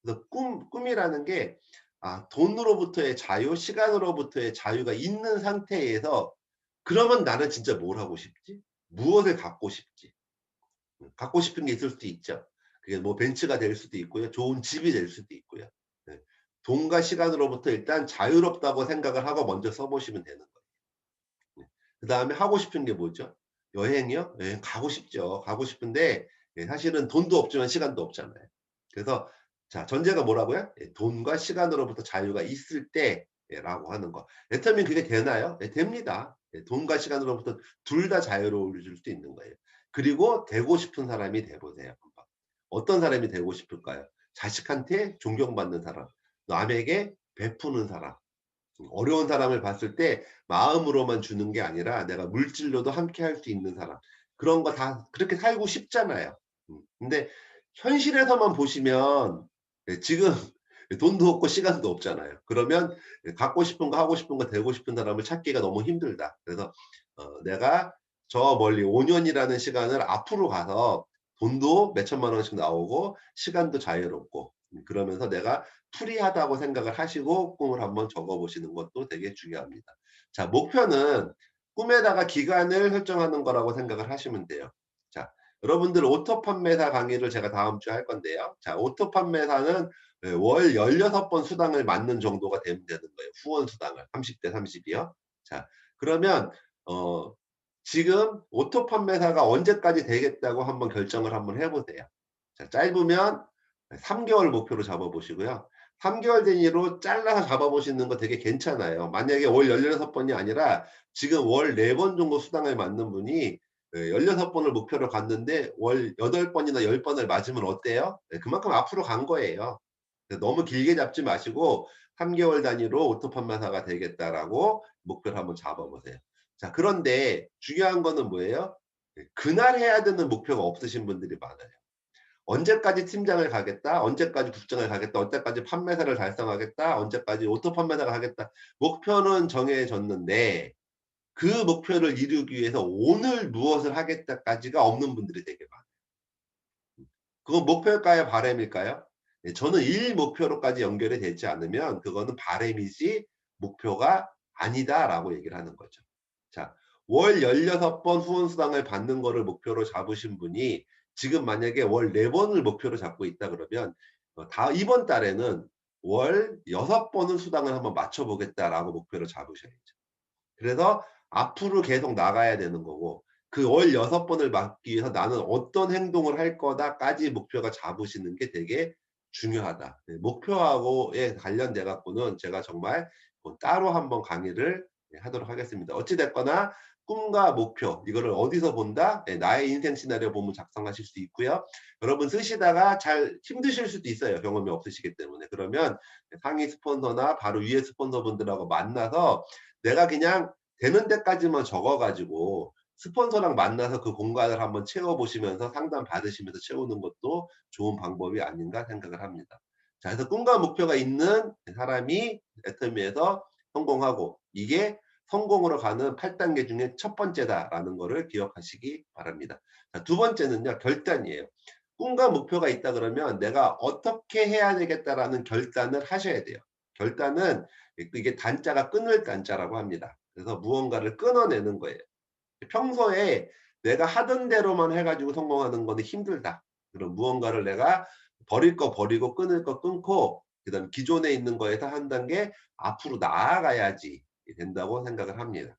그래서 꿈이라는 게 돈으로부터의 자유, 시간으로부터의 자유가 있는 상태에서 그러면 나는 진짜 뭘 하고 싶지? 무엇을 갖고 싶지? 갖고 싶은 게 있을 수도 있죠. 그게 뭐 벤츠가 될 수도 있고요. 좋은 집이 될 수도 있고요. 네. 돈과 시간으로부터 일단 자유롭다고 생각을 하고 먼저 써보시면 되는 거예요. 네. 그 다음에 하고 싶은 게 뭐죠? 여행이요? 여행 가고 싶죠. 가고 싶은데 사실은 돈도 없지만 시간도 없잖아요. 그래서 자 전제가 뭐라고요? 돈과 시간으로부터 자유가 있을 때 라고 하는 거. 애터미는 그게 되나요? 됩니다. 돈과 시간으로부터 둘 다 자유로워질 수 있는 거예요. 그리고 되고 싶은 사람이 돼 보세요 한번. 어떤 사람이 되고 싶을까요? 자식한테 존경받는 사람, 남에게 베푸는 사람. 어려운 사람을 봤을 때 마음으로만 주는 게 아니라 내가 물질로도 함께 할 수 있는 사람. 그런 거 다 그렇게 살고 싶잖아요. 근데 현실에서만 보시면 지금 돈도 없고 시간도 없잖아요. 그러면 갖고 싶은 거 하고 싶은 거 되고 싶은 사람을 찾기가 너무 힘들다. 그래서 내가 저 멀리 5 년이라는 시간을 앞으로 가서 돈도 몇 천만 원씩 나오고 시간도 자유롭고 그러면서 내가 프리하다고 생각을 하시고 꿈을 한번 적어 보시는 것도 되게 중요합니다. 자 목표는 꿈에다가 기간을 설정하는 거라고 생각을 하시면 돼요. 자 여러분들 오토 판매사 강의를 제가 다음 주에 할 건데요. 자 오토 판매사는 월 16번 수당을 맞는 정도가 되면 되는 거예요. 후원 수당을 30대 30 이요. 자 그러면 어 지금 오토 판매사가 언제까지 되겠다고 한번 결정을 한번 해 보세요. 자 짧으면 3 개월 목표로 잡아 보시고요. 3 개월 단위로 잘라서 잡아 보시는 거 되게 괜찮아요. 만약에 월 16번이 아니라 지금 월 4번 정도 수당을 맞는 분이 16번을 목표로 갔는데 월 8번이나 10번을 맞으면 어때요? 그만큼 앞으로 간 거예요. 너무 길게 잡지 마시고 3 개월 단위로 오토 판매사가 되겠다라고 목표를 한번 잡아 보세요. 자 그런데 중요한 거는 뭐예요? 그날 해야 되는 목표가 없으신 분들이 많아요. 언제까지 팀장을 가겠다, 언제까지 국장을 가겠다, 언제까지 판매사를 달성하겠다, 언제까지 오토 판매사가 하겠다. 목표는 정해졌는데 그 목표를 이루기 위해서 오늘 무엇을 하겠다까지가 없는 분들이 되게 많아요. 그건 목표일까요? 바람일까요? 저는 일 목표로까지 연결이 되지 않으면 그거는 바람이지 목표가 아니다라고 얘기를 하는 거죠. 자, 월 16번 후원 수당을 받는 거를 목표로 잡으신 분이 지금 만약에 월 4번을 목표로 잡고 있다 그러면 다 이번 달에는 월 6번은 수당을 한번 맞춰 보겠다라고 목표를 잡으셔야죠. 그래서 앞으로 계속 나가야 되는 거고 그 월 6번을 막기 위해서 '나는 어떤 행동을 할 거다.'까지 목표가 잡으시는 게 되게 중요하다. 목표하고에 관련돼 갖고는 제가 정말 따로 한번 강의를 하도록 하겠습니다. 어찌 됐거나 꿈과 목표 이거를 어디서 본다? 나의 인생 시나리오 본문 작성하실 수 있고요. 여러분 쓰시다가 잘 힘드실 수도 있어요, 경험이 없으시기 때문에. 그러면 상위 스폰서나 바로 위에 스폰서분들하고 만나서 내가 그냥 되는 데까지만 적어 가지고 스폰서랑 만나서 그 공간을 한번 채워 보시면서 상담 받으시면서 채우는 것도 좋은 방법이 아닌가 생각을 합니다. 자 그래서 꿈과 목표가 있는 사람이 애터미에서 성공하고 이게 성공으로 가는 8단계 중에 첫 번째다라는 거를 기억하시기 바랍니다. 자 두 번째는요 결단이에요. 꿈과 목표가 있다 그러면 '내가 어떻게 해야 되겠다.'라는 결단을 하셔야 돼요. 결단은 이게 단자가 끊을 단자라고 합니다. 그래서 무언가를 끊어내는 거예요. 평소에 내가 하던 대로만 해 가지고 성공하는 거는 힘들다. 그럼 무언가를 내가 버릴 거 버리고 끊을 거 끊고 그다음에 기존에 있는 거에서 한 단계 앞으로 나아가야지 된다고 생각을 합니다.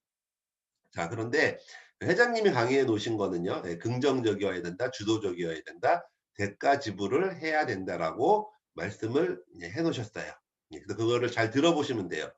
자 그런데 회장님이 강의해 놓으신 거는요. 긍정적이어야 된다. 주도적이어야 된다. 대가 지불을 해야 된다라고 말씀을 이제 해 놓으셨어요. 그래서 그거를 잘 들어보시면 돼요.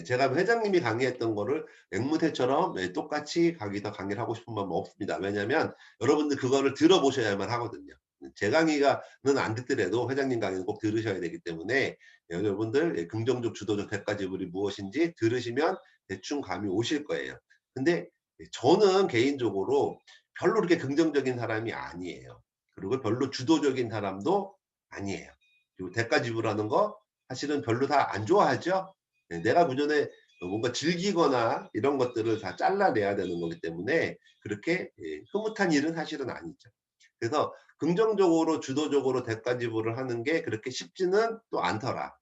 제가 회장님이 강의했던 거를 앵무새처럼 똑같이 가기서 강의를 하고 싶은 마음은 없습니다. 왜냐하면 여러분들 그거를 들어보셔야만 하거든요. 제 강의가는 안 듣더라도 회장님 강의는 꼭 들으셔야 되기 때문에 여러분들 긍정적, 주도적 대가 지불이 무엇인지 들으시면 대충 감이 오실 거예요. 근데 저는 개인적으로 별로 그렇게 긍정적인 사람이 아니에요. 그리고 별로 주도적인 사람도 아니에요. 그리고 대가 지불하는 거 사실은 별로 다 안 좋아하죠. 내가 그전에 뭔가 즐기거나 이런 것들을 다 잘라내야 되는 거기 때문에 그렇게 흐뭇한 일은 사실은 아니죠. 그래서 긍정적으로 주도적으로 대가 지불을 하는 게 그렇게 쉽지는 또 않더라.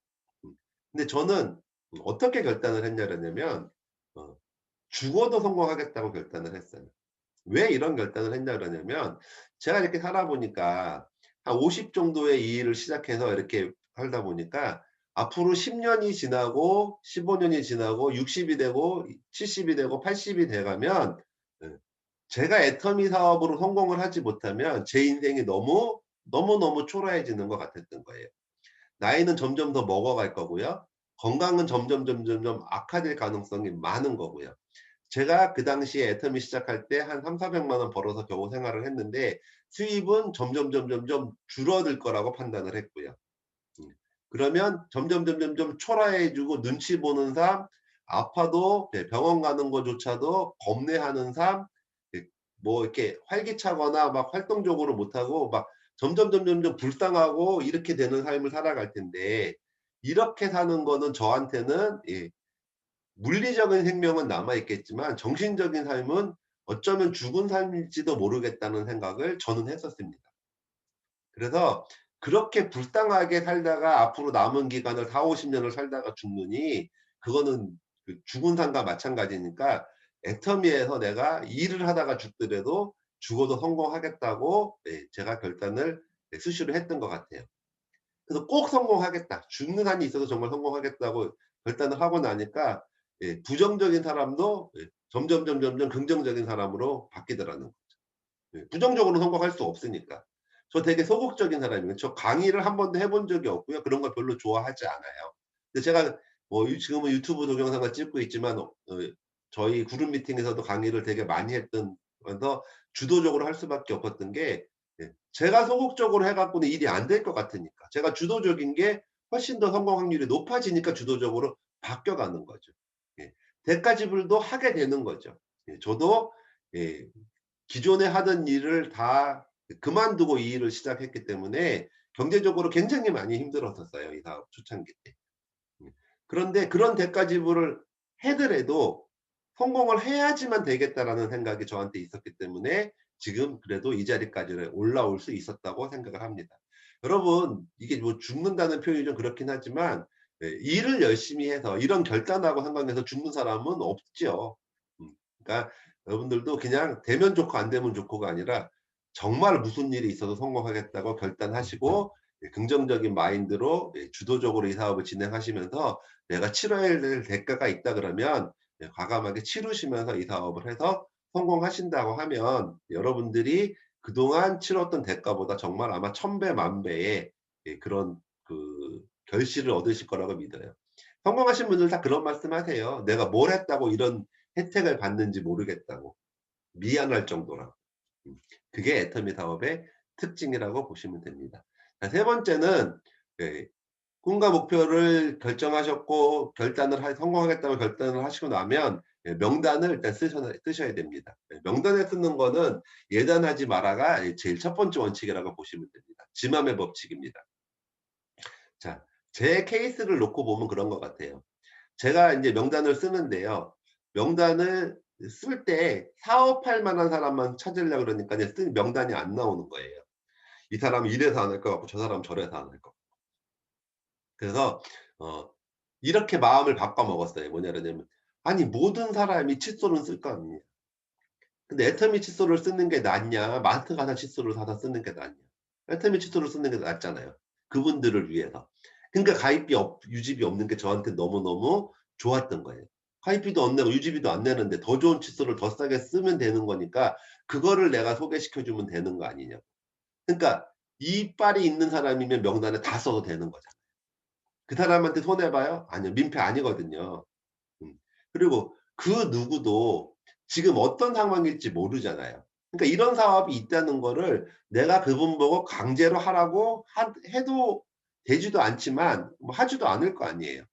음. 근데 저는 어떻게 결단을 했냐면요. 어 죽어도 성공하겠다고 결단을 했어요. 왜 이런 결단을 했냐 그러냐면 제가 이렇게 살아 보니까 한 50 정도의 이 일을 시작해서 이렇게 살다 보니까 앞으로 10 년이 지나고 15 년이 지나고 60이 되고 70이 되고 80이 돼 가면 예 제가 애터미 사업으로 성공을 하지 못하면 제 인생이 너무너무 초라해지는 것 같았던 거예요. 나이는 점점 더 먹어갈 거고요. 건강은 점점 악화될 가능성이 많은 거고요. 제가 그 당시에 애터미 시작할 때 한 3,400만 원 벌어서 겨우 생활을 했는데 수입은 점점 줄어들 거라고 판단을 했고요. 음. 그러면 점점 초라해지고 눈치 보는 삶, 아파도 병원 가는 거조차도 겁내하는 삶, 뭐 이렇게 활기차거나 막 활동적으로 못하고 막 점점 불쌍하고 이렇게 되는 삶을 살아갈 텐데, 이렇게 사는 거는 저한테는 물리적인 생명은 남아 있겠지만 정신적인 삶은 어쩌면 죽은 삶일지도 모르겠다는 생각을 저는 했었습니다. 그래서 그렇게 불쌍하게 살다가 앞으로 남은 기간을 4-50 년을 살다가 죽느니 그거는 그 죽은 삶과 마찬가지니까 애터미에서 내가 일을 하다가 죽더라도 죽어도 성공하겠다고 제가 결단을 수시로 했던 것 같아요. 그래서 '꼭 성공하겠다. 죽는 한이 있어도 정말 성공하겠다.'고 결단을 하고 나니까 부정적인 사람도 점점 긍정적인 사람으로 바뀌더라는 부정적으로 성공할 수 없으니까. 저 되게 소극적인 사람이에요. 저 강의를 한 번도 해본 적이 없고요. 그런 걸 별로 좋아하지 않아요. 근데 제가 뭐 지금은 유튜브 동영상을 찍고 있지만 저희 그룹 미팅에서도 강의를 되게 많이 했던 면서 주도적으로 할 수밖에 없었던 게 제가 소극적으로 해 갖고는 일이 안 될 것 같으니까. 제가 주도적인 게 훨씬 더 성공 확률이 높아지니까 주도적으로 바뀌어가는 거죠. 예. 대가 지불도 하게 되는 거죠. 저도 예 기존에 하던 일을 다 그만두고 이 일을 시작했기 때문에 경제적으로 굉장히 많이 힘들었었어요, 이 사업 초창기 때. 음. 그런데 그런 대가 지불을 하더라도 '성공을 해야지만 되겠다.'라는 생각이 저한테 있었기 때문에 지금 그래도 이 자리까지 올라올 수 있었다고 생각을 합니다. 여러분, 이게 뭐 죽는다는 표현이 좀 그렇긴 하지만 일을 열심히 해서 이런 결단하고 상관해서 죽는 사람은 없죠. 그러니까 여러분들도 그냥 되면 좋고 안 되면 좋고가 아니라 정말 무슨 일이 있어도 성공하겠다고 결단하시고 긍정적인 마인드로 주도적으로 이 사업을 진행하시면서 내가 치러야 될 대가가 있다 그러면 과감하게 치르시면서 이 사업을 해서 성공하신다고 하면 여러분들이 그동안 치렀던 대가보다 정말 아마 1000배 만배의 그런 그 결실을 얻으실 거라고 믿어요. 성공하신 분들 다 그런 말씀하세요. "내가 뭘 했다고 이런 혜택을 받는지 모르겠다."고. 미안할 정도라고. 음. 그게 애터미 사업의 특징이라고 보시면 됩니다. 자, 세 번째는 예 꿈과 목표를 결정하셨고 결단을 하 성공하겠다고 결단을 하시고 나면 명단을 일단 쓰셔야 됩니다. 명단에 쓰는 거는 예단하지 마라가 제일 첫 번째 원칙이라고 보시면 됩니다. 지맘의 법칙입니다. 자, 제 케이스를 놓고 보면 그런 것 같아요. 제가 인제 명단을 쓰는데요. 명단을 쓸 때 사업할 만한 사람만 찾으려 그러니까 쓴 명단이 안 나오는 거예요. 이 사람은 이래서 안 할 것 같고 저 사람은 저래서 안 할 것 같고. 그래서 어 이렇게 마음을 바꿔 먹었어요. 뭐냐 그러냐면 '아니 모든 사람이 칫솔은 쓸 거 아니냐. 근데 애터미 칫솔을 쓰는 게 낫냐 마트 가서 칫솔을 사서 쓰는 게 낫냐. 애터미 칫솔을 쓰는 게 낫잖아요, 그분들을 위해서. 그러니까 가입비 유지비 없는 게 저한테 너무너무 좋았던 거예요. 가입비도 안 내고 유지비도 안 내는데 더 좋은 칫솔을 더 싸게 쓰면 되는 거니까 그거를 내가 소개시켜 주면 되는 거 아니냐고. 그러니까 이빨이 있는 사람이면 명단에 다 써도 되는 거잖아요. 그 사람한테 손해 봐요? 아니요. 민폐 아니거든요. 음. 그리고 그 누구도 지금 어떤 상황일지 모르잖아요. 그러니까 이런 사업이 있다는 거를 내가 그분 보고 강제로 하라고 해도 되지도 않지만 뭐 하지도 않을 거 아니에요.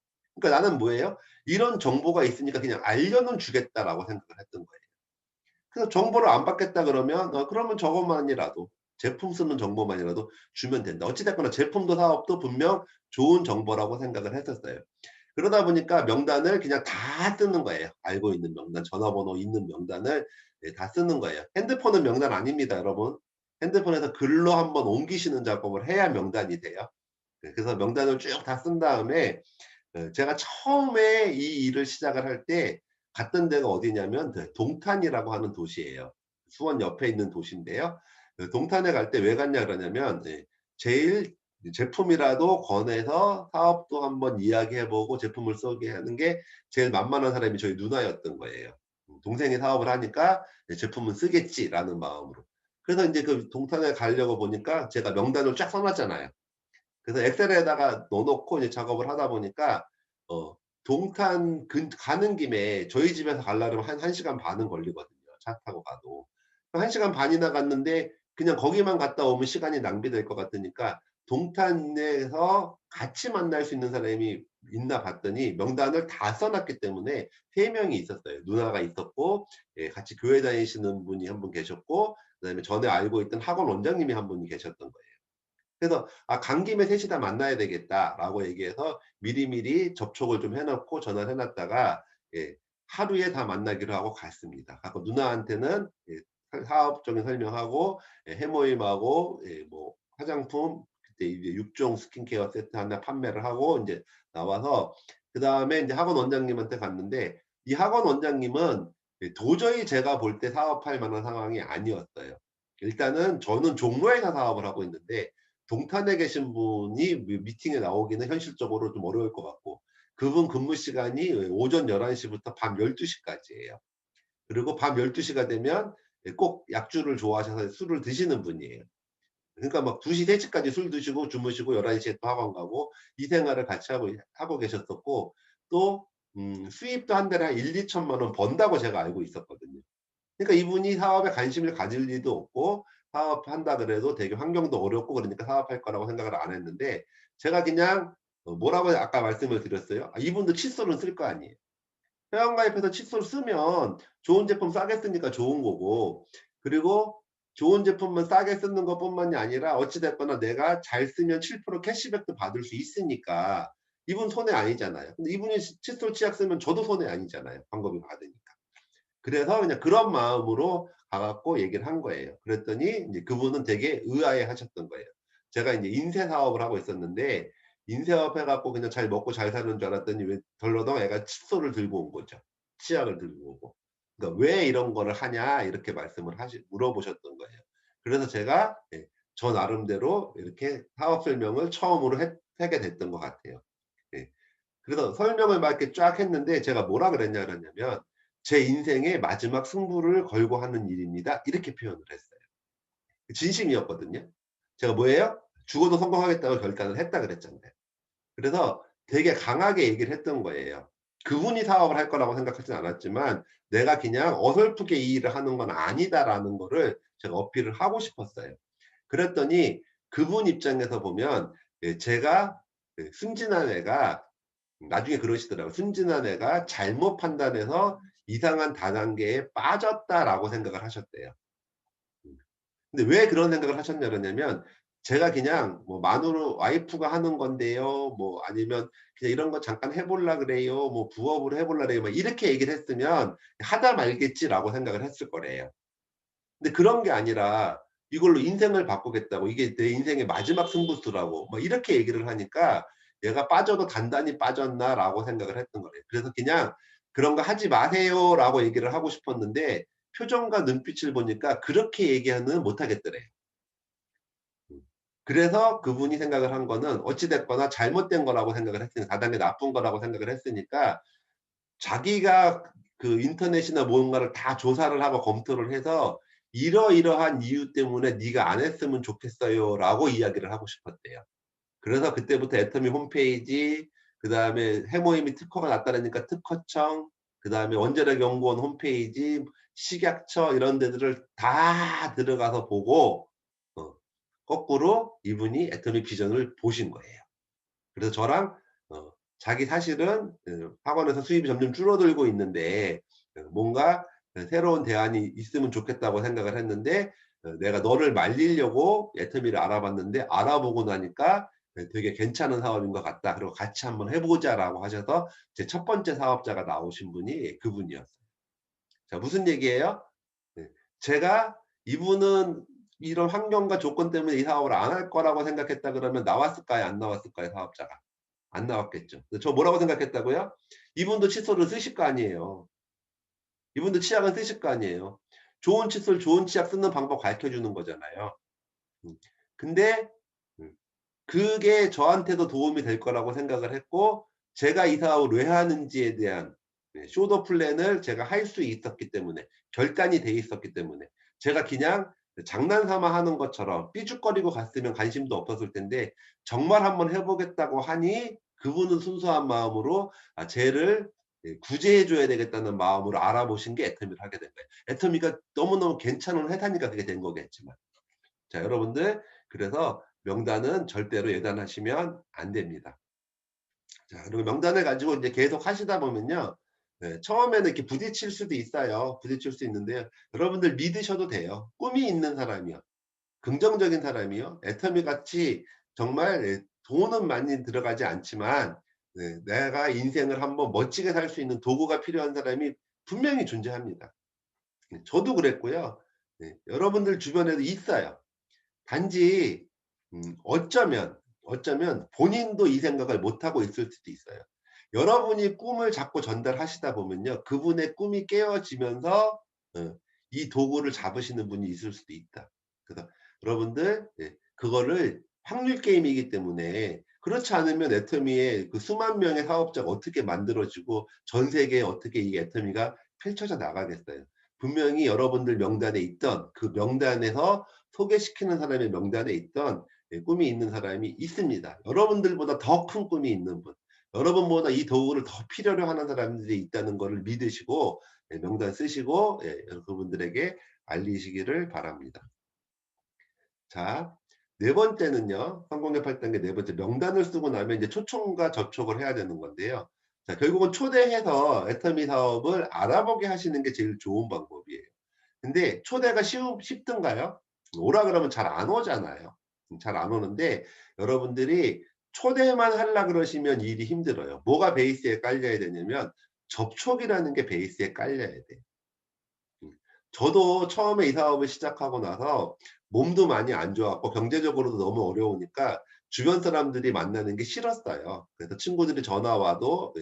그러니까 나는 뭐예요? '이런 정보가 있으니까 그냥 알려는 주겠다.'라고 생각을 했던 거예요. 그래서 정보를 안 받겠다 그러면 그러면 저것만이라도 제품 쓰는 정보만이라도 주면 된다. 어찌 됐거나 제품도 사업도 분명 좋은 정보라고 생각을 했었어요. 그러다 보니까 명단을 그냥 다 쓰는 거예요. 알고 있는 명단, 전화번호 있는 명단을 다 쓰는 거예요. 핸드폰은 명단 아닙니다, 여러분. 핸드폰에서 글로 한번 옮기시는 작업을 해야 명단이 돼요. 그래서 명단을 쭉 다 쓴 다음에 제가 처음에 이 일을 시작을 할 때 갔던 데가 어디냐면 동탄이라고 하는 도시예요. 수원 옆에 있는 도시인데요. 동탄에 갈 때 왜 갔냐 그러냐면 제일 제품이라도 권해서 사업도 한번 이야기해 보고 제품을 소개하는 게 제일 만만한 사람이 저희 누나였던 거예요. 동생이 사업을 하니까 제품은 쓰겠지라는 마음으로. 그래서 인제 그 동탄에 가려고 보니까 제가 명단을 쫙 써 놨잖아요. 그래서 엑셀에다가 넣어 놓고 이제 작업을 하다 보니까 어 동탄 가는 김에 저희 집에서 가려면 한 1 시간 반은 걸리거든요, 차 타고 가도. 1 시간 반이나 갔는데 그냥 거기만 갔다 오면 시간이 낭비될 것 같으니까 동탄에서 같이 만날 수 있는 사람이 있나 봤더니 명단을 다 써 놨기 때문에 3 명이 있었어요. 누나가 있었고, 예, 같이 교회 다니시는 분이 한 분 계셨고, 그다음에 전에 알고 있던 학원 원장님이 한 분이 계셨던 거예요. 그래서 '아, 간 김에 셋이 다 만나야 되겠다.'라고 얘기해서 미리미리 접촉을 좀 해 놓고 전화를 해 놨다가, 예, 하루에 다 만나기로 하고 갔습니다. 갖고 누나한테는, 예, 사업적인 설명하고, 예, 해모임하고, 예, 뭐 화장품 그때 이제 6종 스킨케어 세트 하나 판매를 하고 인제 나와서 그다음에 인제 학원 원장님한테 갔는데, 이 학원 원장님은 예, 도저히 제가 볼 때 사업할 만한 상황이 아니었어요. 일단은 저는 종로에서 사업을 하고 있는데 동탄에 계신 분이 미팅에 나오기는 현실적으로 좀 어려울 것 같고, 그분 근무 시간이 오전 11 시부터 밤 12 시까지예요. 그리고 밤 12 시가 되면 예, 꼭 약주를 좋아하셔서 술을 드시는 분이에요. 그러니까 막 2 시, 3 시까지 술 드시고 주무시고 11 시에 또 학원 가고 이 생활을 같이 하고 계셨었고, 또 수입도 한 달에 한 1-2 천만 원 번다고 제가 알고 있었거든요. 그러니까 이분이 사업에 관심을 가질 리도 없고, 사업한다 그래도 되게 환경도 어렵고 그러니까 사업할 거라고 생각을 안 했는데, 제가 그냥 뭐라고 아까 말씀을 드렸어요. 아, 이분도 칫솔은 쓸 거 아니에요. 회원가입해서 칫솔 쓰면 좋은 제품 싸게 쓰니까 좋은 거고, 그리고 좋은 제품만 싸게 쓰는 것뿐만이 아니라 어찌 됐거나 내가 잘 쓰면 7% 캐시백도 받을 수 있으니까 이분 손해 아니잖아요. 근데 이분이 칫솔 치약 쓰면 저도 손해 아니잖아요, 광고비 받으니까. 그래서 그냥 그런 마음으로 가 갖고 얘기를 한 거예요. 그랬더니 인제 그분은 되게 의아해 하셨던 거예요. 제가 인제 인쇄 사업을 하고 있었는데, 인쇄업 해 갖고 그냥 잘 먹고 잘 사는 줄 알았더니 왜 덜러덩 애가 칫솔을 들고 온 거죠. 치약을 들고 오고. 그러니까 "왜 이런 거를 하냐?" 이렇게 말씀을 물어보셨던 거예요. 그래서 제가, 예, 저 나름대로 이렇게 사업 설명을 처음으로 하게 됐던 것 같아요. 예. 그래서 설명을 막 이렇게 쫙 했는데 제가 뭐라 그랬냐 그랬냐면 "제 인생의 마지막 승부를 걸고 하는 일입니다." 이렇게 표현을 했어요. 진심이었거든요. 제가 뭐예요? "죽어도 성공하겠다고 결단을 했다." 그랬잖아요. 그래서 되게 강하게 얘기를 했던 거예요. 그분이 사업을 할 거라고 생각하진 않았지만 내가 그냥 어설프게 이 일을 하는 건 아니다라는 거를 제가 어필을 하고 싶었어요. 그랬더니 그분 입장에서 보면, 예, 제가 그 순진한 애가 나중에 그러시더라고요. "순진한 애가 잘못 판단해서 이상한 다단계에 빠졌다."라고 생각을 하셨대요. 음. 근데 왜 그런 생각을 하셨냐 그러냐면, 제가 그냥 뭐 "마누로 와이프가 하는 건데요." 뭐 아니면 "그냥 이런 거 잠깐 해 볼라 그래요." 뭐 "부업으로 해 볼라 그래요." 막 이렇게 얘기를 했으면 '하다 말겠지.'라고 생각을 했을 거래요. 근데 그런 게 아니라 이걸로 인생을 바꾸겠다고, 이게 내 인생의 마지막 승부수라고 뭐 이렇게 얘기를 하니까 '얘가 빠져도 단단히 빠졌나.'라고 생각을 했던 거예요. 그래서 그냥 "그런 거 하지 마세요."라고 얘기를 하고 싶었는데 표정과 눈빛을 보니까 그렇게 얘기는 못 하겠더래요. 음. 그래서 그분이 생각을 한 거는 어찌 됐거나 잘못된 거라고 생각을 했으니 다단계 나쁜 거라고 생각을 했으니까, 자기가 그 인터넷이나 뭔가를 다 조사를 하고 검토를 해서 "이러이러한 이유 때문에 네가 안 했으면 좋겠어요."라고 이야기를 하고 싶었대요. 그래서 그때부터 애터미 홈페이지, 그다음에 해모임이 특허가 났다라니까 특허청, 그다음에 원자력 연구원 홈페이지, 식약처 이런 데들을 다 들어가서 보고 어 거꾸로 이분이 애터미 비전을 보신 거예요. 그래서 저랑 자기 사실은 학원에서 수입이 점점 줄어들고 있는데 뭔가 새로운 대안이 있으면 좋겠다고 생각을 했는데, 내가 너를 말리려고 애터미를 알아봤는데 알아보고 나니까 되게 괜찮은 사업인 것 같다. 그리고 같이 한번 해 보자라고 하셔서 제 첫 번째 사업자가 나오신 분이 그분이었어요. 자, 무슨 얘기예요? 네. 제가 이분은 이런 환경과 조건 때문에 이 사업을 안 할 거라고 생각했다 그러면 나왔을까요? 안 나왔을까요? 사업자가? 안 나왔겠죠. 근데 저 뭐라고 생각했다고요? 이분도 칫솔을 쓰실 거 아니에요. 이분도 치약은 쓰실 거 아니에요. 좋은 칫솔, 좋은 치약 쓰는 방법 가르쳐 주는 거잖아요. 음. 근데 음 그게 저한테도 도움이 될 거라고 생각을 했고, 제가 이 사업을 왜 하는지에 대한 네, 쇼더 플랜을 제가 할 수 있었기 때문에, 결단이 돼 있었기 때문에, 제가 그냥 장난삼아 하는 것처럼 삐죽거리고 갔으면 관심도 없었을 텐데 정말 한번 해 보겠다고 하니 그분은 순수한 마음으로 쟤를 구제해 줘야 되겠다는 마음으로 알아보신 게 애터미를 하게 된 거예요. 애터미가 너무너무 괜찮은 회사니까 그게 된 거겠지만. 자, 여러분들, 그래서 명단은 절대로 예단하시면 안 됩니다. 자, 그리고 명단을 가지고 이제 계속 하시다 보면요. 네, 처음에는 이렇게 부딪힐 수도 있어요. 부딪힐 수 있는데요. 여러분들 믿으셔도 돼요. 꿈이 있는 사람이요. 긍정적인 사람이요. 애터미 같이 정말 돈은 많이 들어가지 않지만 내가 인생을 한번 멋지게 살 수 있는 도구가 필요한 사람이 분명히 존재합니다. 저도 그랬고요. 여러분들 주변에도 있어요. 단지 어쩌면 본인도 이 생각을 못하고 있을 수도 있어요. 여러분이 꿈을 자꾸 전달하시다 보면요. 그분의 꿈이 깨어지면서 이 도구를 잡으시는 분이 있을 수도 있다. 그래서 여러분들 그거를 확률 게임이기 때문에, 그렇지 않으면 애터미의 그 수만 명의 사업자가 어떻게 만들어지고 전 세계에 어떻게 이 애터미가 펼쳐져 나가겠어요. 분명히 여러분들 명단에 있던 그 명단에서 소개시키는 사람의 명단에 있던 꿈이 있는 사람이 있습니다. 여러분들보다 더 큰 꿈이 있는 분, 여러분보다 이 도구를 더 필요로 하는 사람들이 있다는 것을 믿으시고 명단 쓰시고 그분들에게 알리시기를 바랍니다. 자, 네 번째는요. 성공의 8단계 네 번째, 명단을 쓰고 나면 이제 초청과 접촉을 해야 되는 건데요. 자, 결국은 초대해서 애터미 사업을 알아보게 하시는 게 제일 좋은 방법이에요. 근데 초대가 쉽든가요? 오라 그러면 잘 안 오잖아요. 잘 안 오는데, 여러분들이 초대만 하려 그러시면 일이 힘들어요. 뭐가 베이스에 깔려야 되냐면 접촉이라는 게 베이스에 깔려야 돼요. 음. 저도 처음에 이 사업을 시작하고 나서 몸도 많이 안 좋았고 경제적으로도 너무 어려우니까 주변 사람들이 만나는 게 싫었어요. 그래서 친구들이 전화 와도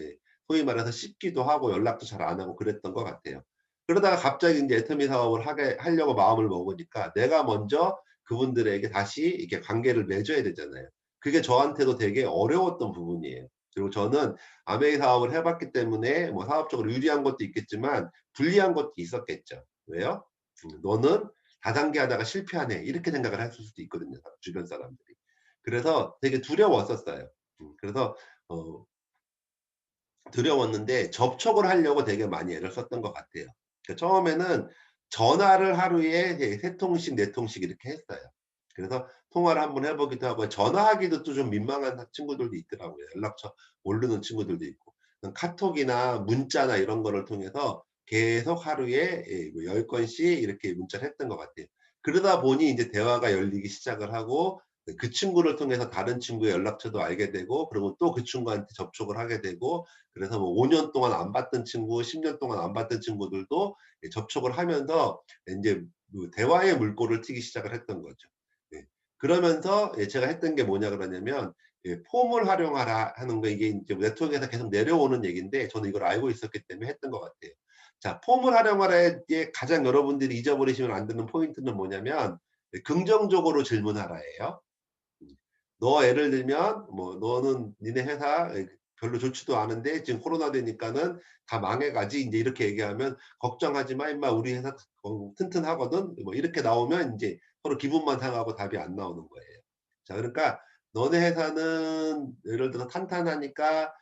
소위 말해서 씹기도 하고 연락도 잘 안 하고 그랬던 것 같아요. 그러다가 갑자기 이제 애터미 사업을 하려고 마음을 먹으니까 내가 먼저 그분들에게 다시 이렇게 관계를 맺어야 되잖아요. 그게 저한테도 되게 어려웠던 부분이에요. 그리고 저는 아메이 사업을 해봤기 때문에 뭐 사업적으로 유리한 것도 있겠지만 불리한 것도 있었겠죠. 왜요? 너는 다단계 하다가 실패하네. 이렇게 생각을 했을 수도 있거든요. 주변 사람들이. 그래서 되게 두려웠었어요. 그래서 어 두려웠는데 접촉을 하려고 되게 많이 애를 썼던 것 같아요. 그러니까 처음에는 전화를 하루에 세 통씩 네 통씩 이렇게 했어요. 그래서 통화를 한번 해 보기도 하고, 전화하기도 또 좀 민망한 친구들도 있더라고요. 연락처 모르는 친구들도 있고. 카톡이나 문자나 이런 거를 통해서 계속 하루에 뭐 10 건씩 이렇게 문자를 했던 것 같아요. 그러다 보니 이제 대화가 열리기 시작을 하고 그 친구를 통해서 다른 친구의 연락처도 알게 되고, 그리고 또 그 친구한테 접촉을 하게 되고, 그래서 뭐 5년 동안 안 봤던 친구, 10년 동안 안 봤던 친구들도 접촉을 하면서 인제 그 대화의 물꼬를 트기 시작을 했던 거죠. 예. 그러면서 제가 했던 게 뭐냐 그러냐면 폼을 활용하라 하는 거, 이게 인제 네트워크에서 계속 내려오는 얘기인데 저는 이걸 알고 있었기 때문에 했던 것 같아요. 자, 폼을 활용하라의 가장 여러분들이 잊어버리시면 안 되는 포인트는 뭐냐면 긍정적으로 질문하라예요. 음. 너 예를 들면 뭐 "너는 니네 회사 별로 좋지도 않은데 지금 코로나 되니까는 다 망해 가지." 인제 이렇게 얘기하면 "걱정하지 마 임마. 우리 회사 튼튼하거든." 뭐 이렇게 나오면 인제 서로 기분만 상하고 답이 안 나오는 거예요. 자, 그러니까 "너네 회사는 예를 들어서 탄탄하니까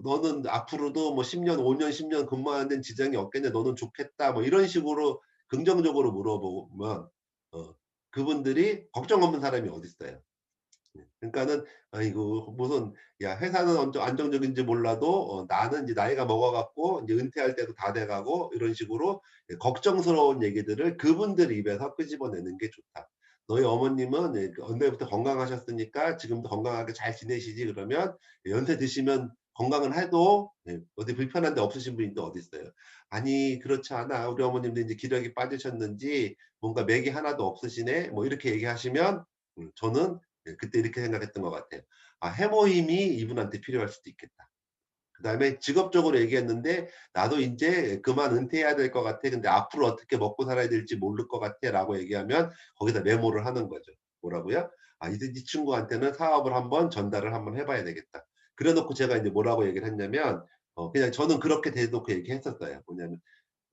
너는 앞으로도 뭐 10 년, 5 년, 10년 근무하는 데는 지장이 없겠네. 너는 좋겠다." 뭐 이런 식으로 긍정적으로 물어보면 그분들이 걱정 없는 사람이 어딨어요. 그러니까는 아이고 무슨, 야 회사는 안정적인지 몰라도 나는 이제 나이가 먹어 갖고 인제 은퇴할 때도 다 돼 가고 이런 식으로 걱정스러운 얘기들을 그분들 입에서 끄집어내는 게 좋다. "너희 어머님은 그 언제부터 건강하셨으니까 지금도 건강하게 잘 지내시지." 그러면 연세 드시면 건강은 해도 어디 불편한 데 없으신 분이 또 어디 있어요. "아니 그렇지 않아. 우리 어머님도 인제 기력이 빠지셨는지 뭔가 맥이 하나도 없으시네." 뭐 이렇게 얘기하시면 저는 그때 이렇게 생각했던 것 같아요. '아 해모힘이 이분한테 필요할 수도 있겠다.' 그다음에 직업적으로 얘기했는데 "나도 인제 그만 은퇴해야 될 것 같아. 근데 앞으로 어떻게 먹고 살아야 될지 모를 것 같아."라고 얘기하면 거기다 메모를 하는 거죠. 뭐라고요? '아 이 친구한테는 사업을 한번 전달을 한번 해 봐야 되겠다.' 그래 놓고 제가 인제 뭐라고 얘기를 했냐면 그냥 저는 그렇게 대놓고 얘기했었어요. 뭐냐면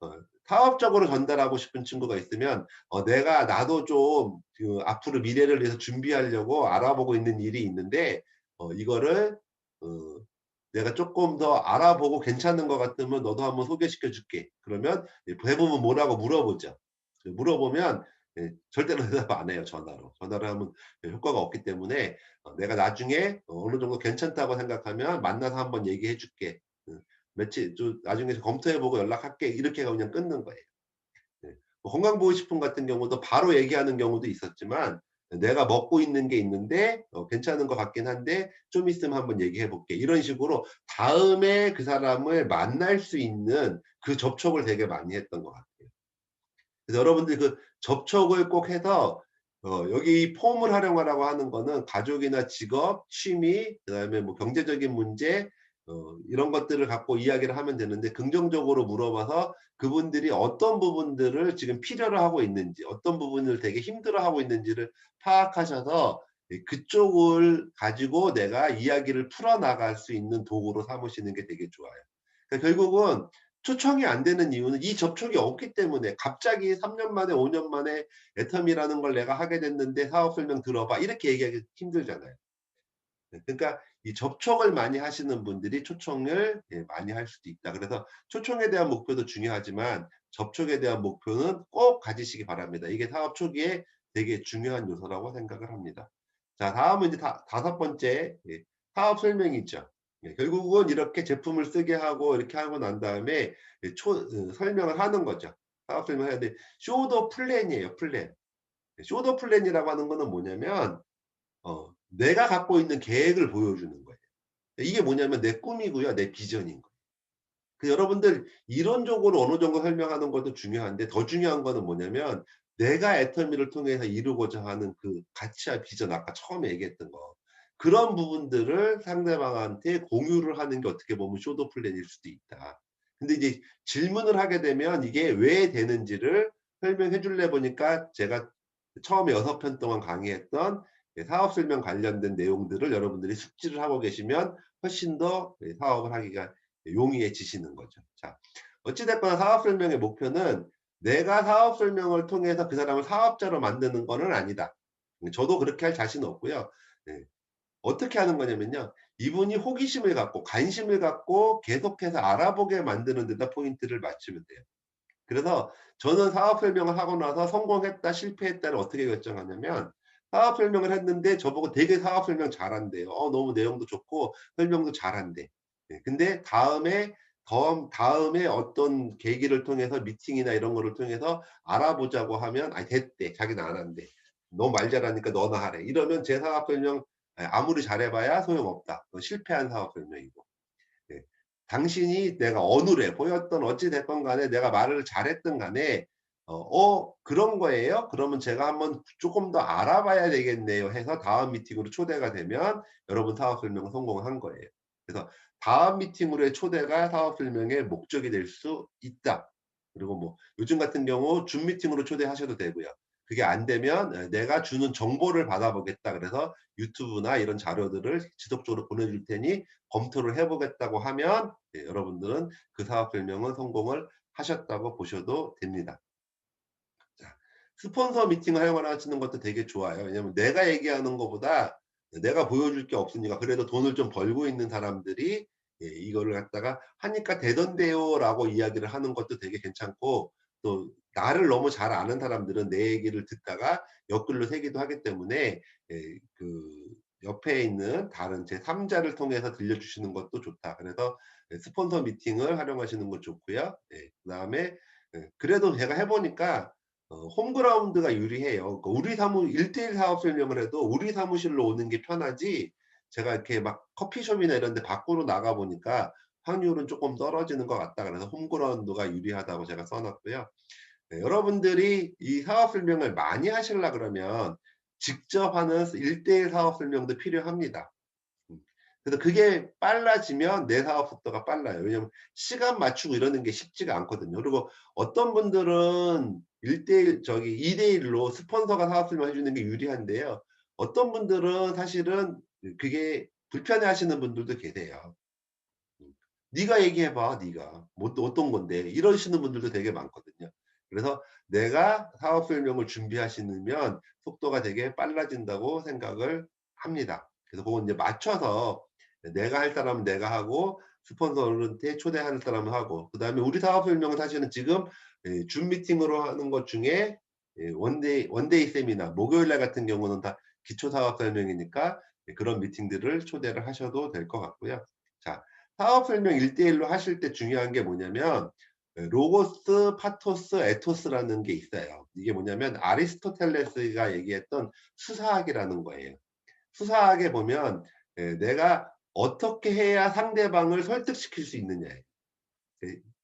어 사업적으로 전달하고 싶은 친구가 있으면 "내가 나도 좀 그 앞으로 미래를 위해서 준비하려고 알아보고 있는 일이 있는데 이거를 어 내가 쪼끔 더 알아보고 괜찮은 것 같으면 너도 한번 소개시켜 줄게." 그러면 대부분 뭐라고 물어보죠. 물어보면 절대로 대답 안 해요, 전화로. 전화로 하면 효과가 없기 때문에 "내가 나중에 어느 정도 괜찮다고 생각하면 만나서 한번 얘기해 줄게. 며칠 좀 나중에 검토해 보고 연락할게." 이렇게 그냥 끊는 거예요. 네. 뭐 건강보호식품 같은 경우도 바로 얘기하는 경우도 있었지만 "내가 먹고 있는 게 있는데 괜찮은 것 같긴 한데 좀 있으면 한번 얘기해 볼게." 이런 식으로 다음에 그 사람을 만날 수 있는 그 접촉을 되게 많이 했던 것 같아요. 그래서 여러분들이 그 접촉을 꼭 해서 여기 이 폼을 활용하라고 하는 거는 가족이나 직업, 취미, 그다음에 뭐 경제적인 문제 이런 것들을 갖고 이야기를 하면 되는데 긍정적으로 물어봐서 그분들이 어떤 부분들을 지금 필요로 하고 있는지, 어떤 부분을 되게 힘들어하고 있는지를 파악하셔서 그쪽을 가지고 내가 이야기를 풀어나갈 수 있는 도구로 삼으시는 게 되게 좋아요. 그러니까 결국은 초청이 안 되는 이유는 이 접촉이 없기 때문에 갑자기 3년 만에 5년 만에 애텀이라는 걸 내가 하게 됐는데 "사업 설명 들어봐." 이렇게 얘기하기 힘들잖아요. 그러니까 이 접촉을 많이 하시는 분들이 초청을 많이 할 수도 있다. 그래서 초청에 대한 목표도 중요하지만 접촉에 대한 목표는 꼭 가지시기 바랍니다. 이게 사업 초기에 되게 중요한 요소라고 생각을 합니다. 자, 다음은 이제 다섯 번째 사업 설명이죠. 결국은 이렇게 제품을 쓰게 하고 이렇게 하고 난 다음에 설명을 하는 거죠. 사업 설명을 해야 돼. 쇼더 플랜이에요, 플랜. 쇼더 플랜이라고 하는 거는 뭐냐면 내가 갖고 있는 계획을 보여주는 거예요. 이게 뭐냐면 내 꿈이고요. 내 비전인 거예요. 여러분들 이론적으로 어느 정도 설명하는 것도 중요한데 더 중요한 거는 뭐냐면 내가 애터미를 통해서 이루고자 하는 그 가치와 비전 아까 처음에 얘기했던 거. 그런 부분들을 상대방한테 공유를 하는 게 어떻게 보면 쇼도 플랜일 수도 있다. 근데 이제 질문을 하게 되면 이게 왜 되는지를 설명해 줄래 보니까 제가 처음에 6편 동안 강의했던 사업 설명 관련된 내용들을 여러분들이 숙지를 하고 계시면 훨씬 더 사업을 하기가 용이해지시는 거죠. 자, 어찌 됐거나 사업 설명의 목표는 내가 사업 설명을 통해서 그 사람을 사업자로 만드는 거는 아니다. 저도 그렇게 할 자신은 없고요. 네. 어떻게 하는 거냐면요. 이분이 호기심을 갖고 관심을 갖고 계속해서 알아보게 만드는 데다 포인트를 맞추면 돼요. 그래서 저는 사업 설명을 하고 나서 성공했다 실패했다를 어떻게 결정하냐면 사업 설명을 했는데 저보고 되게 사업 설명 잘한대요. 너무 내용도 좋고 설명도 잘한대. 근데 다음에 어떤 계기를 통해서 미팅이나 이런 거를 통해서 알아보자고 하면 "아이 됐대. 자기는 안 한대. 너 말 잘하니까 너나 하래." 이러면 제 사업 설명 아무리 잘해 봐야 소용없다. 그건 실패한 사업 설명이고. 네. 당신이 내가 어느래 보였던 어찌 됐건 간에 내가 말을 잘했든 간에 그런 거예요? 그러면 제가 한번 쪼끔 더 알아봐야 되겠네요." 해서 다음 미팅으로 초대가 되면 여러분 사업 설명은 성공을 한 거예요. 그래서 다음 미팅으로의 초대가 사업 설명의 목적이 될 수 있다. 그리고 뭐 요즘 같은 경우 줌 미팅으로 초대하셔도 되고요. 그게 안 되면 "내가 주는 정보를 받아보겠다." 그래서 유튜브나 이런 자료들을 지속적으로 보내줄 테니 검토를 해 보겠다고 하면 여러분들은 그 사업 설명은 성공을 하셨다고 보셔도 됩니다. 자, 스폰서 미팅을 활용하시는 것도 되게 좋아요. 왜냐하면 내가 얘기하는 것보다 내가 보여줄 게 없으니까 그래도 돈을 좀 벌고 있는 사람들이 이거를 갖다가 "하니까 되던데요."라고 이야기를 하는 것도 되게 괜찮고 또 나를 너무 잘 아는 사람들은 내 얘기를 듣다가 옆글로 새기도 하기 때문에 그 옆에 있는 다른 제3 자를 통해서 들려주시는 것도 좋다. 그래서 스폰서 미팅을 활용하시는 거 좋고요. 그다음에 그래도 제가 해 보니까 홈그라운드가 유리해요. 그러니까 우리 사무 1대1 사업 설명을 해도 우리 사무실로 오는 게 편하지 제가 이렇게 막 커피숍이나 이런 데 밖으로 나가 보니까 확률은 쪼끔 떨어지는 것 같다. 그래서 홈그라운드가 유리하다고 제가 써 놨고요. 여러분들이 이 사업 설명을 많이 하시려 그러면 직접 하는 1대1 사업 설명도 필요합니다. 음. 그래서 그게 빨라지면 내 사업 속도가 빨라요. 왜냐면 시간 맞추고 이러는 게 쉽지가 않거든요. 그리고 어떤 분들은 1대1 저기 2대1로 스폰서가 사업 설명해 주는 게 유리한데요. 어떤 분들은 사실은 그게 불편해하시는 분들도 계세요. 음. 네가 얘기해 봐. 네가. 뭐 또 어떤 건데. 이러시는 분들도 되게 많거든요. 그래서 내가 사업 설명을 준비하시면 속도가 되게 빨라진다고 생각을 합니다. 그래서 그건 이제 맞춰서 내가 할 사람은 내가 하고 스폰서한테 초대하는 사람은 하고 그다음에 우리 사업 설명은 사실은 지금 줌 미팅으로 하는 것 중에 원데이 세미나 목요일 날 같은 경우는 다 기초 사업 설명이니까 그런 미팅들을 초대를 하셔도 될 것 같고요. 자, 사업 설명 1대1로 하실 때 중요한 게 뭐냐면 로고스, 파토스, 에토스라는 게 있어요. 이게 뭐냐면 아리스토텔레스가 얘기했던 수사학이라는 거예요. 수사학에 보면 내가 어떻게 해야 상대방을 설득시킬 수 있느냐예요.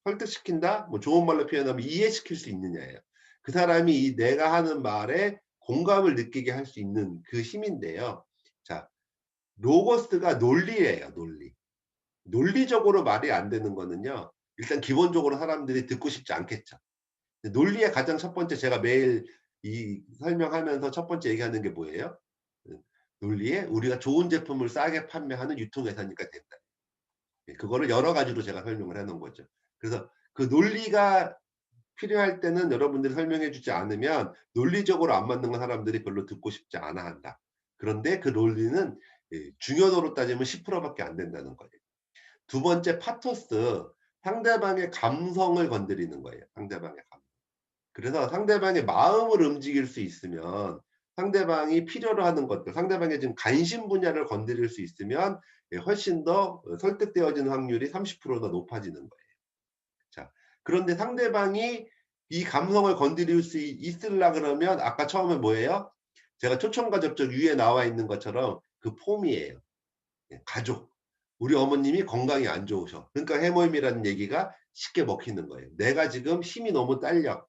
설득시킨다? 뭐 좋은 말로 표현하면 이해시킬 수 있느냐예요. 그 사람이 이 내가 하는 말에 공감을 느끼게 할 수 있는 그 힘인데요. 자, 로고스가 논리예요, 논리. 논리적으로 말이 안 되는 거는요. 일단 기본적으로 사람들이 듣고 싶지 않겠죠. 논리의 가장 첫 번째 제가 매일 이 설명하면서 첫 번째 얘기하는 게 뭐예요? 논리에 우리가 좋은 제품을 싸게 판매하는 유통회사니까 된다. 그거를 여러 가지로 제가 설명을 해 놓은 거죠. 그래서 그 논리가 필요할 때는 여러분들이 설명해 주지 않으면 논리적으로 안 맞는 건 사람들이 별로 듣고 싶지 않아 한다. 그런데 그 논리는 중요도로 따지면 10% 밖에 안 된다는 거예요. 두 번째 파토스, 상대방의 감성을 건드리는 거예요. 상대방의 감성. 그래서 상대방의 마음을 움직일 수 있으면 상대방이 필요로 하는 것들, 상대방의 지금 관심 분야를 건드릴 수 있으면 훨씬 더 설득되어지는 확률이 30%더 높아지는 거예요. 자, 그런데 상대방이 이 감성을 건드릴 수 있으려 그러면 아까 처음에 뭐예요? 제가 초청과 접촉 위에 나와 있는 것처럼 그 폼이에요. 가족. 우리 어머님이 건강이 안 좋으셔. 그러니까 해모임이라는 얘기가 쉽게 먹히는 거예요. 내가 지금 힘이 너무 딸려.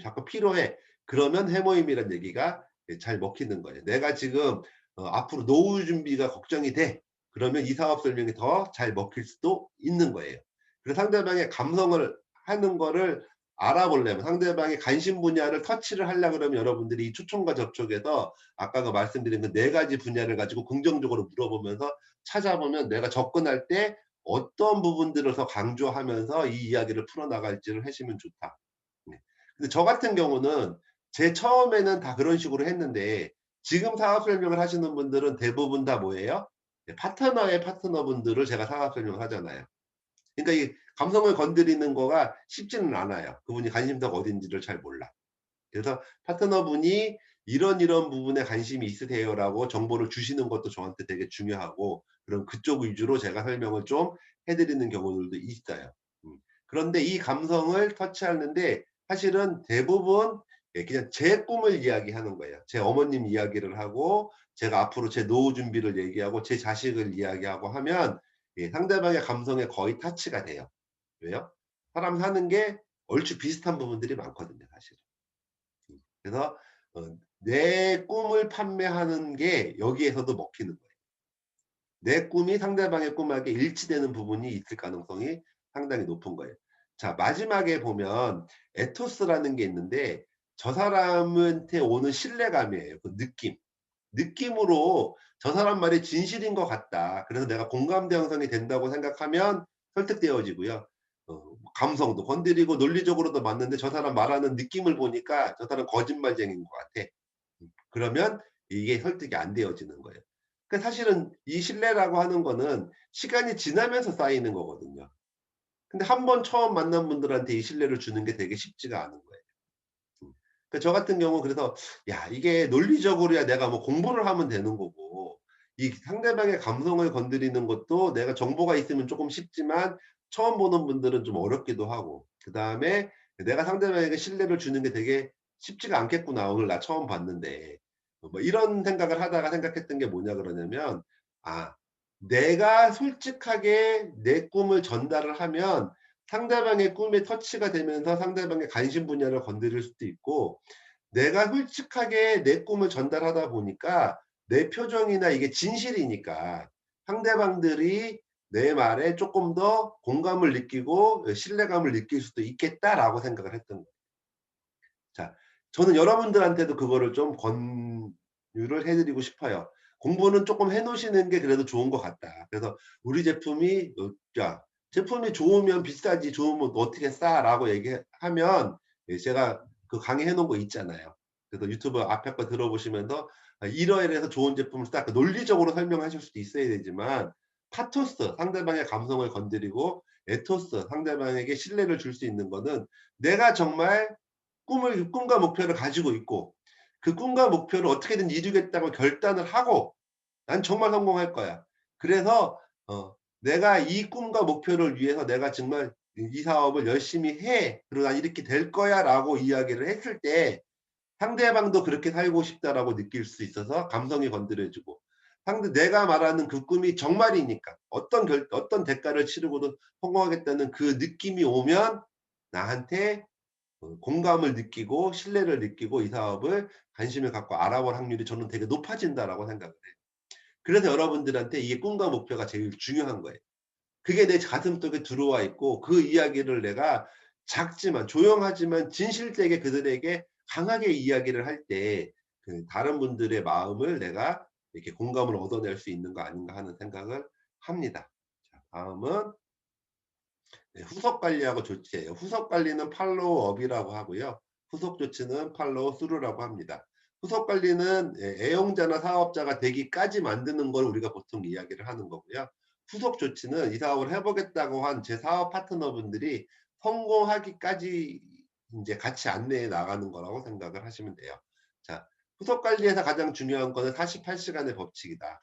자꾸 필요해. 그러면 해모임이라는 얘기가 잘 먹히는 거예요. 내가 지금 앞으로 노후 준비가 걱정이 돼. 그러면 이 사업 설명이 더 잘 먹힐 수도 있는 거예요. 그래서 상대방의 감성을 하는 거를 알아보려면 상대방의 관심 분야를 터치를 하려 그러면 여러분들이 이 초청과 접촉에서 아까 그 말씀드린 그 네 가지 분야를 가지고 긍정적으로 물어보면서 찾아보면 내가 접근할 때 어떤 부분들을 더 강조하면서 이 이야기를 풀어나갈지를 하시면 좋다. 네. 근데 저 같은 경우는 제 처음에는 다 그런 식으로 했는데 지금 사업 설명을 하시는 분들은 대부분 다 뭐예요? 파트너의 파트너분들을 제가 사업 설명을 하잖아요. 그러니까 이 감성을 건드리는 거가 쉽지는 않아요. 그분이 관심사가 어딘지를 잘 몰라. 그래서 파트너분이 이런 부분에 관심이 있으세요라고 정보를 주시는 것도 저한테 되게 중요하고 그럼 그쪽 위주로 제가 설명을 좀 해 드리는 경우들도 있어요. 그런데 이 감성을 터치하는데 사실은 대부분 그냥 제 꿈을 이야기하는 거예요. 제 어머님 이야기를 하고 제가 앞으로 제 노후 준비를 얘기하고 제 자식을 이야기하고 하면 상대방의 감성에 거의 터치가 돼요. 왜요? 사람 사는 게 얼추 비슷한 부분들이 많거든요, 사실은. 그래서 내 꿈을 판매하는 게 여기에서도 먹히는 거예요. 내 꿈이 상대방의 꿈하고 일치되는 부분이 있을 가능성이 상당히 높은 거예요. 자, 마지막에 보면 에토스라는 게 있는데 저 사람한테 오는 신뢰감이에요. 그 느낌. 느낌으로 저 사람 말이 진실인 것 같다. 그래서 내가 공감대 형성이 된다고 생각하면 설득되어지고요. 감성도 건드리고 논리적으로도 맞는데 저 사람 말하는 느낌을 보니까 저 사람 거짓말쟁이인 것 같아. 그러면 이게 설득이 안 되어지는 거예요. 그러니까 사실은 이 신뢰라고 하는 거는 시간이 지나면서 쌓이는 거거든요. 근데 한 번 처음 만난 분들한테 이 신뢰를 주는 게 되게 쉽지가 않은 거예요. 그러니까 저 같은 경우 그래서 야 이게 논리적으로야 내가 뭐 공부를 하면 되는 거고 이 상대방의 감성을 건드리는 것도 내가 정보가 있으면 조금 쉽지만 처음 보는 분들은 좀 어렵기도 하고 그다음에 내가 상대방에게 신뢰를 주는 게 되게 쉽지가 않겠구나. 오늘 나 처음 봤는데. 뭐 이런 생각을 하다가 생각했던 게 뭐냐 그러냐면 아 내가 솔직하게 내 꿈을 전달을 하면 상대방의 꿈에 터치가 되면서 상대방의 관심 분야를 건드릴 수도 있고 내가 솔직하게 내 꿈을 전달하다 보니까 내 표정이나 이게 진실이니까 상대방들이 내 말에 조금 더 공감을 느끼고 신뢰감을 느낄 수도 있겠다라고 생각을 했던 거예요. 자, 저는 여러분들한테도 그거를 좀 권유를 해 드리고 싶어요. 공부는 조금 해 놓으시는 게 그래도 좋은 것 같다. 그래서 우리 제품이 야 제품이 좋으면 비싸지 좋으면 어떻게 싸라고 얘기하면 제가 그 강의해 놓은 거 있잖아요. 그래서 유튜브 앞에 거 들어보시면서 이러이러해서 좋은 제품을 쌌 그 논리적으로 설명하실 수도 있어야 되지만 파토스 상대방의 감성을 건드리고 에토스 상대방에게 신뢰를 줄 수 있는 거는 내가 정말 꿈과 목표를 가지고 있고 그 꿈과 목표를 어떻게든 이루겠다고 결단을 하고 '난 정말 성공할 거야. 그래서 내가 이 꿈과 목표를 위해서 내가 정말 이 사업을 열심히 해. 그리고 난 이렇게 될 거야.'라고 이야기를 했을 때 상대방도 '그렇게 살고 싶다.'라고 느낄 수 있어서 감성이 건드려지고 내가 말하는 그 꿈이 정말이니까 어떤 대가를 치르고도 성공하겠다는 그 느낌이 오면 나한테 공감을 느끼고 신뢰를 느끼고 이 사업을 관심을 갖고 알아볼 확률이 저는 되게 높아진다라고 생각을 해요. 그래서 여러분들한테 이게 꿈과 목표가 제일 중요한 거예요. 그게 내 가슴속에 들어와 있고 그 이야기를 내가 작지만 조용하지만 진실되게 그들에게 강하게 이야기를 할 때 그 다른 분들의 마음을 내가 이렇게 공감을 얻어낼 수 있는 거 아닌가 하는 생각을 합니다. 자 다음은 네 후속 관리하고 조치예요. 후속 관리는 팔로우업이라고 하고요. 후속 조치는 팔로우 스루라고 합니다. 후속 관리는 애용자나 사업자가 되기까지 만드는 걸 우리가 보통 이야기를 하는 거고요. 후속 조치는 이 사업을 해 보겠다고 한 제 사업 파트너분들이 성공하기까지 인제 같이 안내해 나가는 거라고 생각을 하시면 돼요. 자 후속 관리에서 가장 중요한 거는 48 시간의 법칙이다.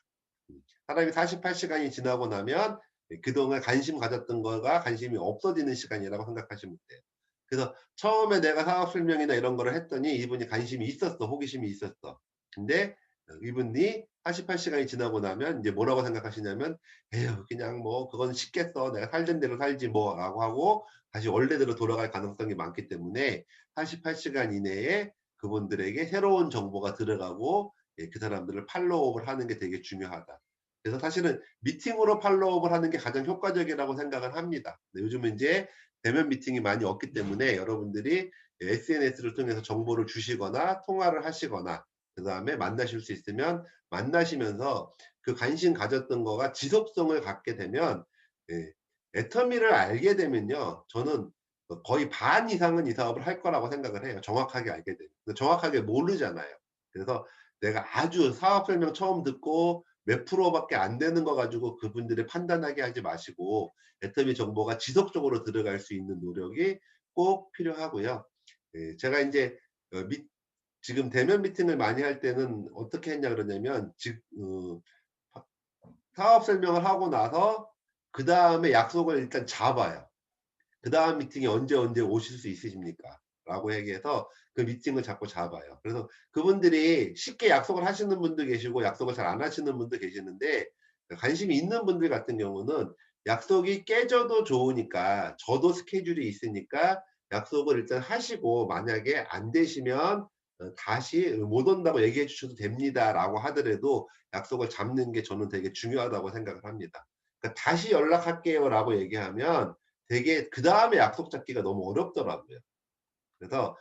사람이 48 시간이 지나고 나면 그동안 관심 가졌던 거가 관심이 없어지는 시간이라고 생각하시면 돼요. 그래서 처음에 내가 사업 설명이나 이런 거를 했더니 이분이 관심이 있었어. 호기심이 있었어. 근데 이분이 48 시간이 지나고 나면 인제 뭐라고 생각하시냐면 '에휴 그냥 뭐 그건 쉽겠어. 내가 살던 대로 살지 뭐.'라고 하고 다시 원래대로 돌아갈 가능성이 많기 때문에 48 시간 이내에 그분들에게 새로운 정보가 들어가고 그 사람들을 팔로우업을 하는 게 되게 중요하다. 그래서 사실은 미팅으로 팔로우업을 하는 게 가장 효과적이라고 생각을 합니다. 근데 요즘은 인제 대면 미팅이 많이 없기 때문에 여러분들이 SNS를 통해서 정보를 주시거나 통화를 하시거나 그다음에 만나실 수 있으면 만나시면서 그 관심 가졌던 거가 지속성을 갖게 되면 예 애터미를 알게 되면요. 저는 거의 반 이상은 이 사업을 할 거라고 생각을 해요, 정확하게 알게 되면. 근데 정확하게 모르잖아요. 그래서 내가 아주 사업 설명 처음 듣고 몇 프로밖에 안 되는 거 가지고 그분들이 판단하게 하지 마시고 애터미 정보가 지속적으로 들어갈 수 있는 노력이 꼭 필요하고요. 예 제가 인제 어 미 지금 대면 미팅을 많이 할 때는 어떻게 했냐 그러냐면 사 사업 설명을 하고 나서 그다음에 약속을 일단 잡아요. "그다음 미팅이 언제 오실 수 있으십니까?" 라고 얘기해서 그 미팅을 자꾸 잡아요. 그래서 그분들이 쉽게 약속을 하시는 분도 계시고 약속을 잘 안 하시는 분도 계시는데 관심이 있는 분들 같은 경우는 약속이 깨져도 좋으니까 저도 스케줄이 있으니까 약속을 일단 하시고 만약에 안 되시면 다시 "못 온다고 얘기해 주셔도 됩니다."라고 하더라도 약속을 잡는 게 저는 되게 중요하다고 생각을 합니다. 그러니까 "다시 연락할게요."라고 얘기하면 되게 그다음에 약속 잡기가 너무 어렵더라고요. 그래서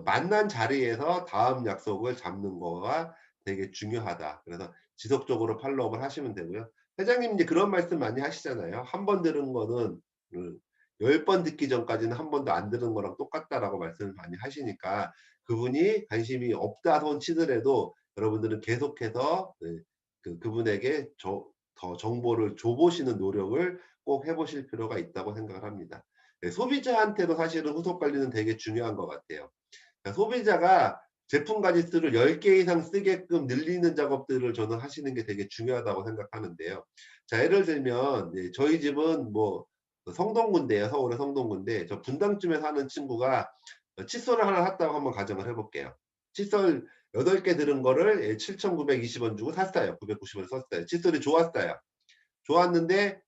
만난 자리에서 다음 약속을 잡는 거가 되게 중요하다. 그래서 지속적으로 팔로우업을 하시면 되고요. 회장님 이제 그런 말씀 많이 하시잖아요. "한 번 들은 거는 그 10번 듣기 전까지는 한 번도 안 들은 거랑 똑같다."라고 말씀을 많이 하시니까 그분이 관심이 없다 손 치더라도 여러분들은 계속해서 그분에게 더 정보를 줘 보시는 노력을 꼭 해 보실 필요가 있다고 생각을 합니다. 소비자한테도 사실은 후속 관리는 되게 중요한 것 같아요. 그러니까 소비자가 제품 가짓수를 10개 이상 쓰게끔 늘리는 작업들을 저는 하시는 게 되게 중요하다고 생각하는데요. 자 예를 들면 저희 집은 뭐 그 성동구인데요. 서울의 성동구인데 저 분당쯤에 사는 친구가 칫솔을 하나 샀다고 한번 가정을 해 볼게요. 칫솔 8개 들은 거를 7,920원 주고 샀어요. 990원 썼어요. 칫솔이 좋았어요. 좋았는데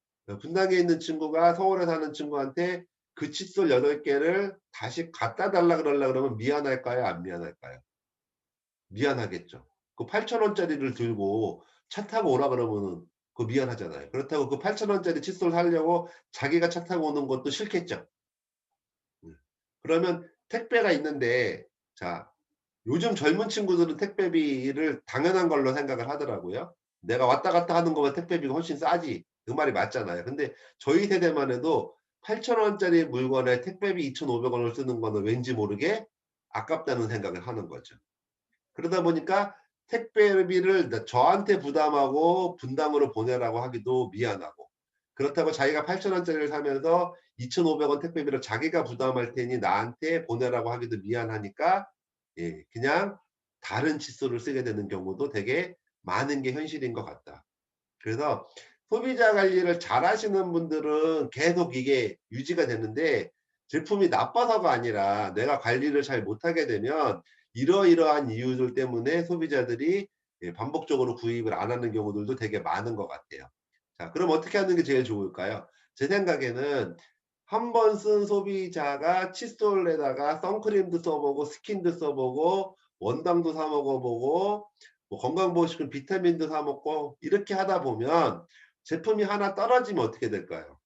분당에 있는 친구가 서울에 사는 친구한테 그 칫솔 8 개를 다시 갖다 달라 그러려 그러면 미안할까요? 안 미안할까요? 미안하겠죠. 그 8,000 원짜리를 들고 차 타고 오라 그러면은 그거 미안하잖아요. 그렇다고 그 8,000 원짜리 칫솔 사려고 자기가 차 타고 오는 것도 싫겠죠. 음. 그러면 택배가 있는데 자 요즘 젊은 친구들은 택배비를 당연한 걸로 생각을 하더라고요. '내가 왔다 갔다 하는 거면 택배비가 훨씬 싸지.' 그 말이 맞잖아요. 근데 저희 세대만 해도 8,000원짜리 물건에 택배비 2,500원을 쓰는 거는 왠지 모르게 아깝다는 생각을 하는 거죠. 그러다 보니까 택배비를 저한테 부담하고 분당으로 보내라고 하기도 미안하고, 그렇다고 자기가 8,000원짜리를 사면서 2,500원 택배비를 자기가 부담할 테니 나한테 보내라고 하기도 미안하니까 그냥 다른 칫솔을 쓰게 되는 경우도 되게 많은 게 현실인 것 같다. 그래서 소비자 관리를 잘하시는 분들은 계속 이게 유지가 되는데, 제품이 나빠서가 아니라 내가 관리를 잘 못하게 되면 이러이러한 이유들 때문에 소비자들이 반복적으로 구입을 안 하는 경우들도 되게 많은 것 같아요. 자, 그럼 어떻게 하는 게 제일 좋을까요? 제 생각에는 한 번 쓴 소비자가 칫솔에다가 선크림도 써보고 스킨도 써보고 원당도 사 먹어보고 뭐 건강보호식품 비타민도 사 먹고 이렇게 하다 보면 제품이 하나 떨어지면 어떻게 될까요?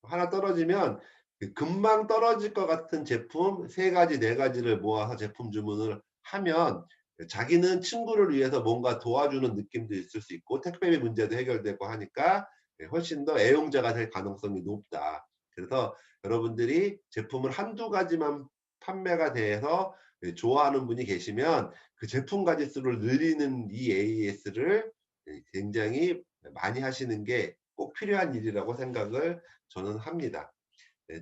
하나 떨어지면 그 금방 떨어질 것 같은 제품 3가지 4가지를 모아서 제품 주문을 하면 자기는 친구를 위해서 뭔가 도와주는 느낌도 있을 수 있고 택배비 문제도 해결되고 하니까 훨씬 더 애용자가 될 가능성이 높다. 그래서 여러분들이 제품을 한두 가지만 판매가 돼서 좋아하는 분이 계시면 그 제품 가짓수를 늘리는 이 AS를 굉장히 많이 하시는 게 꼭 필요한 일이라고 생각을 저는 합니다.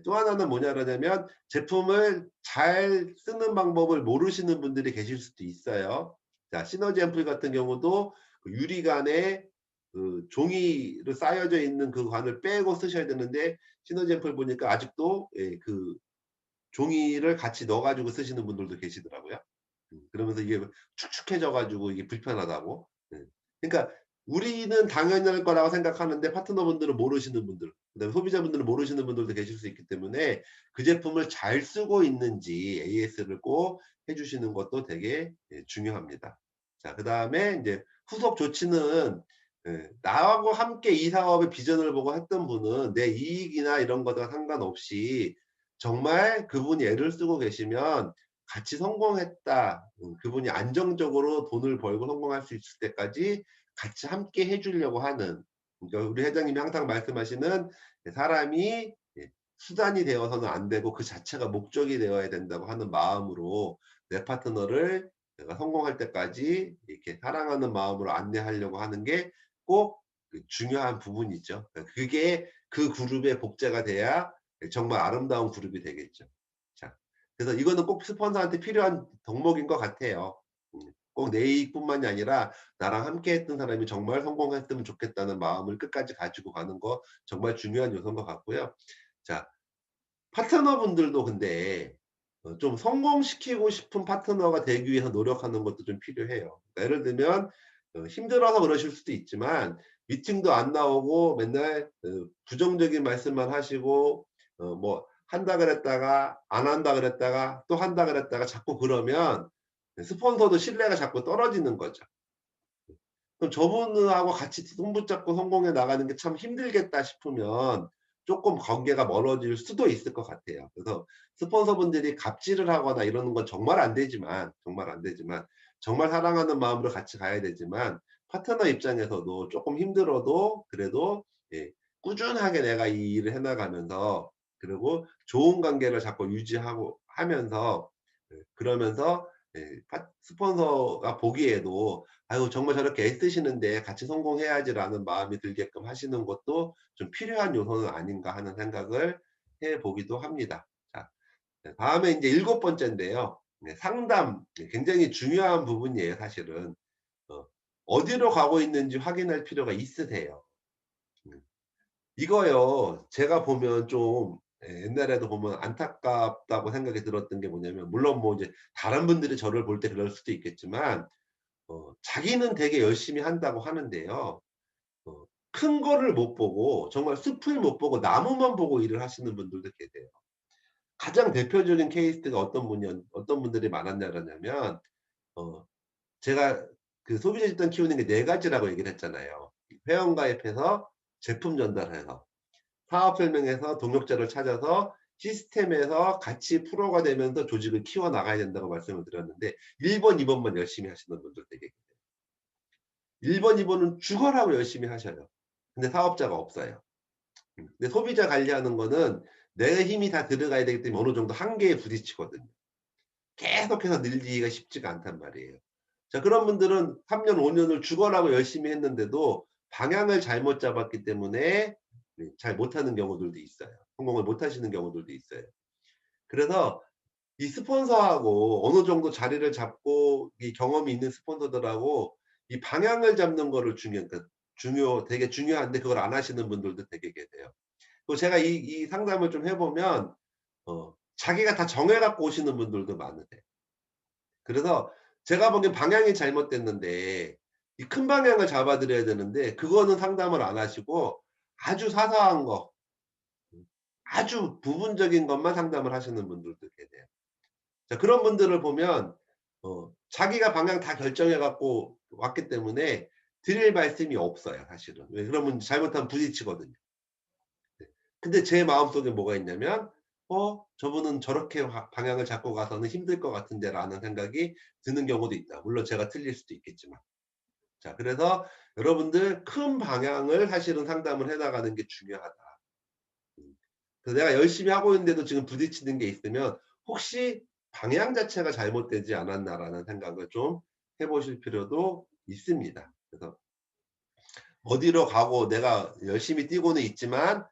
또 하나는 뭐냐 그러냐면 제품을 잘 쓰는 방법을 모르시는 분들이 계실 수도 있어요. 자, 시너지 앰플 같은 경우도 그 유리관에 그 종이로 쌓여져 있는 그 관을 빼고 쓰셔야 되는데, 시너지 앰플 보니까 아직도 그 종이를 같이 넣어 가지고 쓰시는 분들도 계시더라고요. 그러면서 이게 축축해져 가지고 이게 불편하다고. 예. 그러니까 우리는 당연할 거라고 생각하는데 파트너분들은 모르시는 분들, 그다음에 소비자분들은 모르시는 분들도 계실 수 있기 때문에 그 제품을 잘 쓰고 있는지 AS를 꼭 해 주시는 것도 되게 중요합니다. 자, 그다음에 인제 후속 조치는 나하고 함께 이 사업의 비전을 보고 했던 분은 내 이익이나 이런 것과 상관없이 정말 그분이 애를 쓰고 계시면 같이 성공했다. 그분이 안정적으로 돈을 벌고 성공할 수 있을 때까지 같이 함께 해 주려고 하는, 그러니까 우리 회장님이 항상 말씀하시는 사람이 수단이 되어서는 안 되고 그 자체가 목적이 되어야 된다고 하는 마음으로 내 파트너를 내가 성공할 때까지 이렇게 사랑하는 마음으로 안내하려고 하는 게 꼭 그 중요한 부분이죠. 그러니까 그게 그 그룹의 복제가 돼야 정말 아름다운 그룹이 되겠죠. 자, 그래서 이거는 꼭 스폰서한테 필요한 덕목인 것 같아요. 꼭 내 이익뿐만이 아니라 나랑 함께 했던 사람이 정말 성공했으면 좋겠다는 마음을 끝까지 가지고 가는 거 정말 중요한 요소인 것 같고요. 자, 파트너분들도 근데 좀 성공시키고 싶은 파트너가 되기 위해서 노력하는 것도 좀 필요해요. 그러니까 예를 들면 힘들어서 그러실 수도 있지만 미팅도 안 나오고 맨날 부정적인 말씀만 하시고 뭐 한다 그랬다가 안 한다 그랬다가 또 한다 그랬다가 자꾸 그러면 스폰서도 신뢰가 자꾸 떨어지는 거죠. 그럼 저분하고 같이 손붙잡고 성공해 나가는 게 참 힘들겠다 싶으면 쪼끔 관계가 멀어질 수도 있을 것 같아요. 그래서 스폰서분들이 갑질을 하거나 이러는 건 정말 안 되지만, 정말 안 되지만, 정말 사랑하는 마음으로 같이 가야 되지만 파트너 입장에서도 쪼끔 힘들어도 그래도 꾸준하게 내가 이 일을 해 나가면서, 그리고 좋은 관계를 자꾸 유지하고 하면서 그러면서 파 스폰서가 보기에도 '아유 정말 저렇게 애쓰시는데 같이 성공해야지.'라는 마음이 들게끔 하시는 것도 좀 필요한 요소는 아닌가 하는 생각을 해 보기도 합니다. 자, 다음에 인제 일곱 번째인데요. 상담. 굉장히 중요한 부분이에요 사실은. 어 어디로 가고 있는지 확인할 필요가 있으세요. 음. 이거요. 제가 보면 좀 옛날에도 보면 안타깝다고 생각이 들었던 게 뭐냐면, 물론 뭐 이제 다른 분들이 저를 볼 때 그럴 수도 있겠지만 자기는 되게 열심히 한다고 하는데요. 어 큰 거를 못 보고 정말 숲을 못 보고 나무만 보고 일을 하시는 분들도 계세요. 가장 대표적인 케이스가 어떤 분들이 많았냐 그러냐면 어 제가 그 소비자 집단 키우는 게 4가지라고 얘기를 했잖아요. 회원가입해서 제품 전달해서 사업 설명해서 동역자를 찾아서 시스템에서 같이 프로가 되면서 조직을 키워 나가야 된다고 말씀을 드렸는데 1 번, 2 번만 열심히 하시는 분들 되게 계세요. 1 번, 2 번은 죽어라고 열심히 하셔요. 근데 사업자가 없어요. 근데 소비자 관리하는 거는 내 힘이 다 들어가야 되기 때문에 어느 정도 한계에 부딪히거든요. 계속해서 늘리기가 쉽지가 않단 말이에요. 자, 그런 분들은 3 년 5 년을 죽어라고 열심히 했는데도 방향을 잘못 잡았기 때문에 잘 못하는 경우들도 있어요. 성공을 못 하시는 경우들도 있어요. 그래서 이 스폰서하고 어느 정도 자리를 잡고 이 경험이 있는 스폰서들하고 이 방향을 잡는 거를 되게 중요한데 그걸 안 하시는 분들도 되게 계세요. 또 제가 이 상담을 좀 해 보면 자기가 다 정해 갖고 오시는 분들도 많으세요. 그래서 제가 보기엔 방향이 잘못됐는데 이 큰 방향을 잡아 드려야 되는데 그거는 상담을 안 하시고 아주 사소한 거, 아주 부분적인 것만 상담을 하시는 분들도 계세요. 자, 그런 분들을 보면 자기가 방향 다 결정해 갖고 왔기 때문에 드릴 말씀이 없어요 사실은. 왜 그러면 잘못하면 부딪히거든요. 네. 근데 제 마음속에 뭐가 있냐면 '저분은 저렇게 방향을 잡고 가서는 힘들 것 같은데.'라는 생각이 드는 경우도 있다. 물론 제가 틀릴 수도 있겠지만. 자, 그래서 여러분들 큰 방향을 사실은 상담을 해 나가는 게 중요하다. 음. 그래서 내가 열심히 하고 있는데도 지금 부딪히는 게 있으면 '혹시 방향 자체가 잘못되지 않았나.'라는 생각을 좀 해 보실 필요도 있습니다. 그래서 어디로 가고 내가 열심히 뛰고는 있지만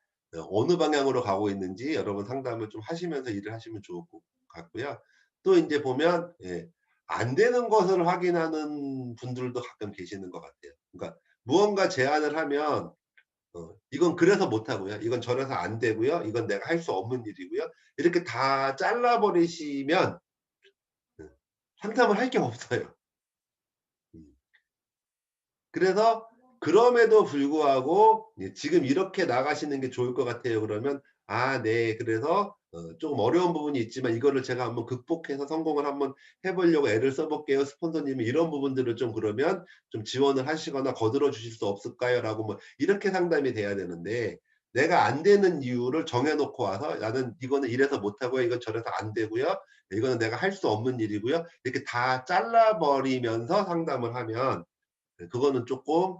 어느 방향으로 가고 있는지 여러분 상담을 좀 하시면서 일을 하시면 좋을 것 같고요. 또 인제 보면 안 되는 것을 확인하는 분들도 가끔 계시는 것 같아요. 그러니까 무언가 제안을 하면 이건 그래서 못 하고요. 이건 저래서 안 되고요. 이건 내가 할 수 없는 일이고요. 이렇게 다 잘라 버리시면 음 상담을 할 게 없어요. 음. 그래서 그럼에도 불구하고 지금 이렇게 나가시는 게 좋을 것 같아요. 그러면 "아 네. 그래서 쪼금 어려운 부분이 있지만 이거를 제가 한번 극복해서 성공을 한번 해 보려고 애를 써 볼게요. 스폰서님이 이런 부분들을 좀 그러면 좀 지원을 하시거나 거들어 주실 수 없을까요?"라고 뭐 이렇게 상담이 돼야 되는데 내가 안 되는 이유를 정해 놓고 와서 "나는 이거는 이래서 못 하고요. 이건 저래서 안 되고요. 이거는 내가 할 수 없는 일이고요." 이렇게 다 잘라 버리면서 상담을 하면 그거는 쪼끔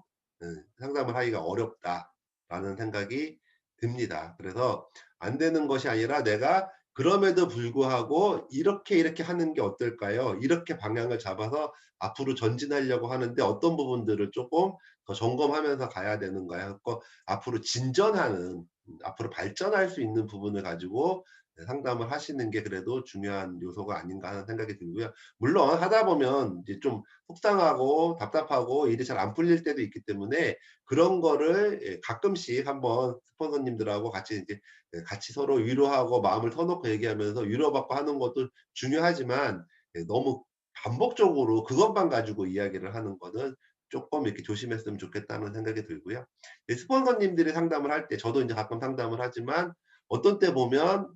상담을 하기가 어렵다라는 생각이 듭니다. 그래서 안 되는 것이 아니라 내가 그럼에도 불구하고 '이렇게, 이렇게 하는 게 어떨까요? 이렇게 방향을 잡아서 앞으로 전진하려고 하는데 어떤 부분들을 쪼끔 더 점검하면서 가야 되는가요?' 거 앞으로 진전하는 앞으로 발전할 수 있는 부분을 가지고 상담을 하시는 게 그래도 중요한 요소가 아닌가 하는 생각이 들고요. 물론 하다 보면 이제 좀 속상하고 답답하고 일이 잘 안 풀릴 때도 있기 때문에 그런 거를 가끔씩 한번 스폰서님들하고 같이 이제 같이 서로 위로하고 마음을 터놓고 얘기하면서 위로받고 하는 것도 중요하지만 너무 반복적으로 그것만 가지고 이야기를 하는 거는 쪼끔 이렇게 조심했으면 좋겠다는 생각이 들고요. 스폰서님들이 상담을 할 때 저도 인제 가끔 상담을 하지만 어떤 때 보면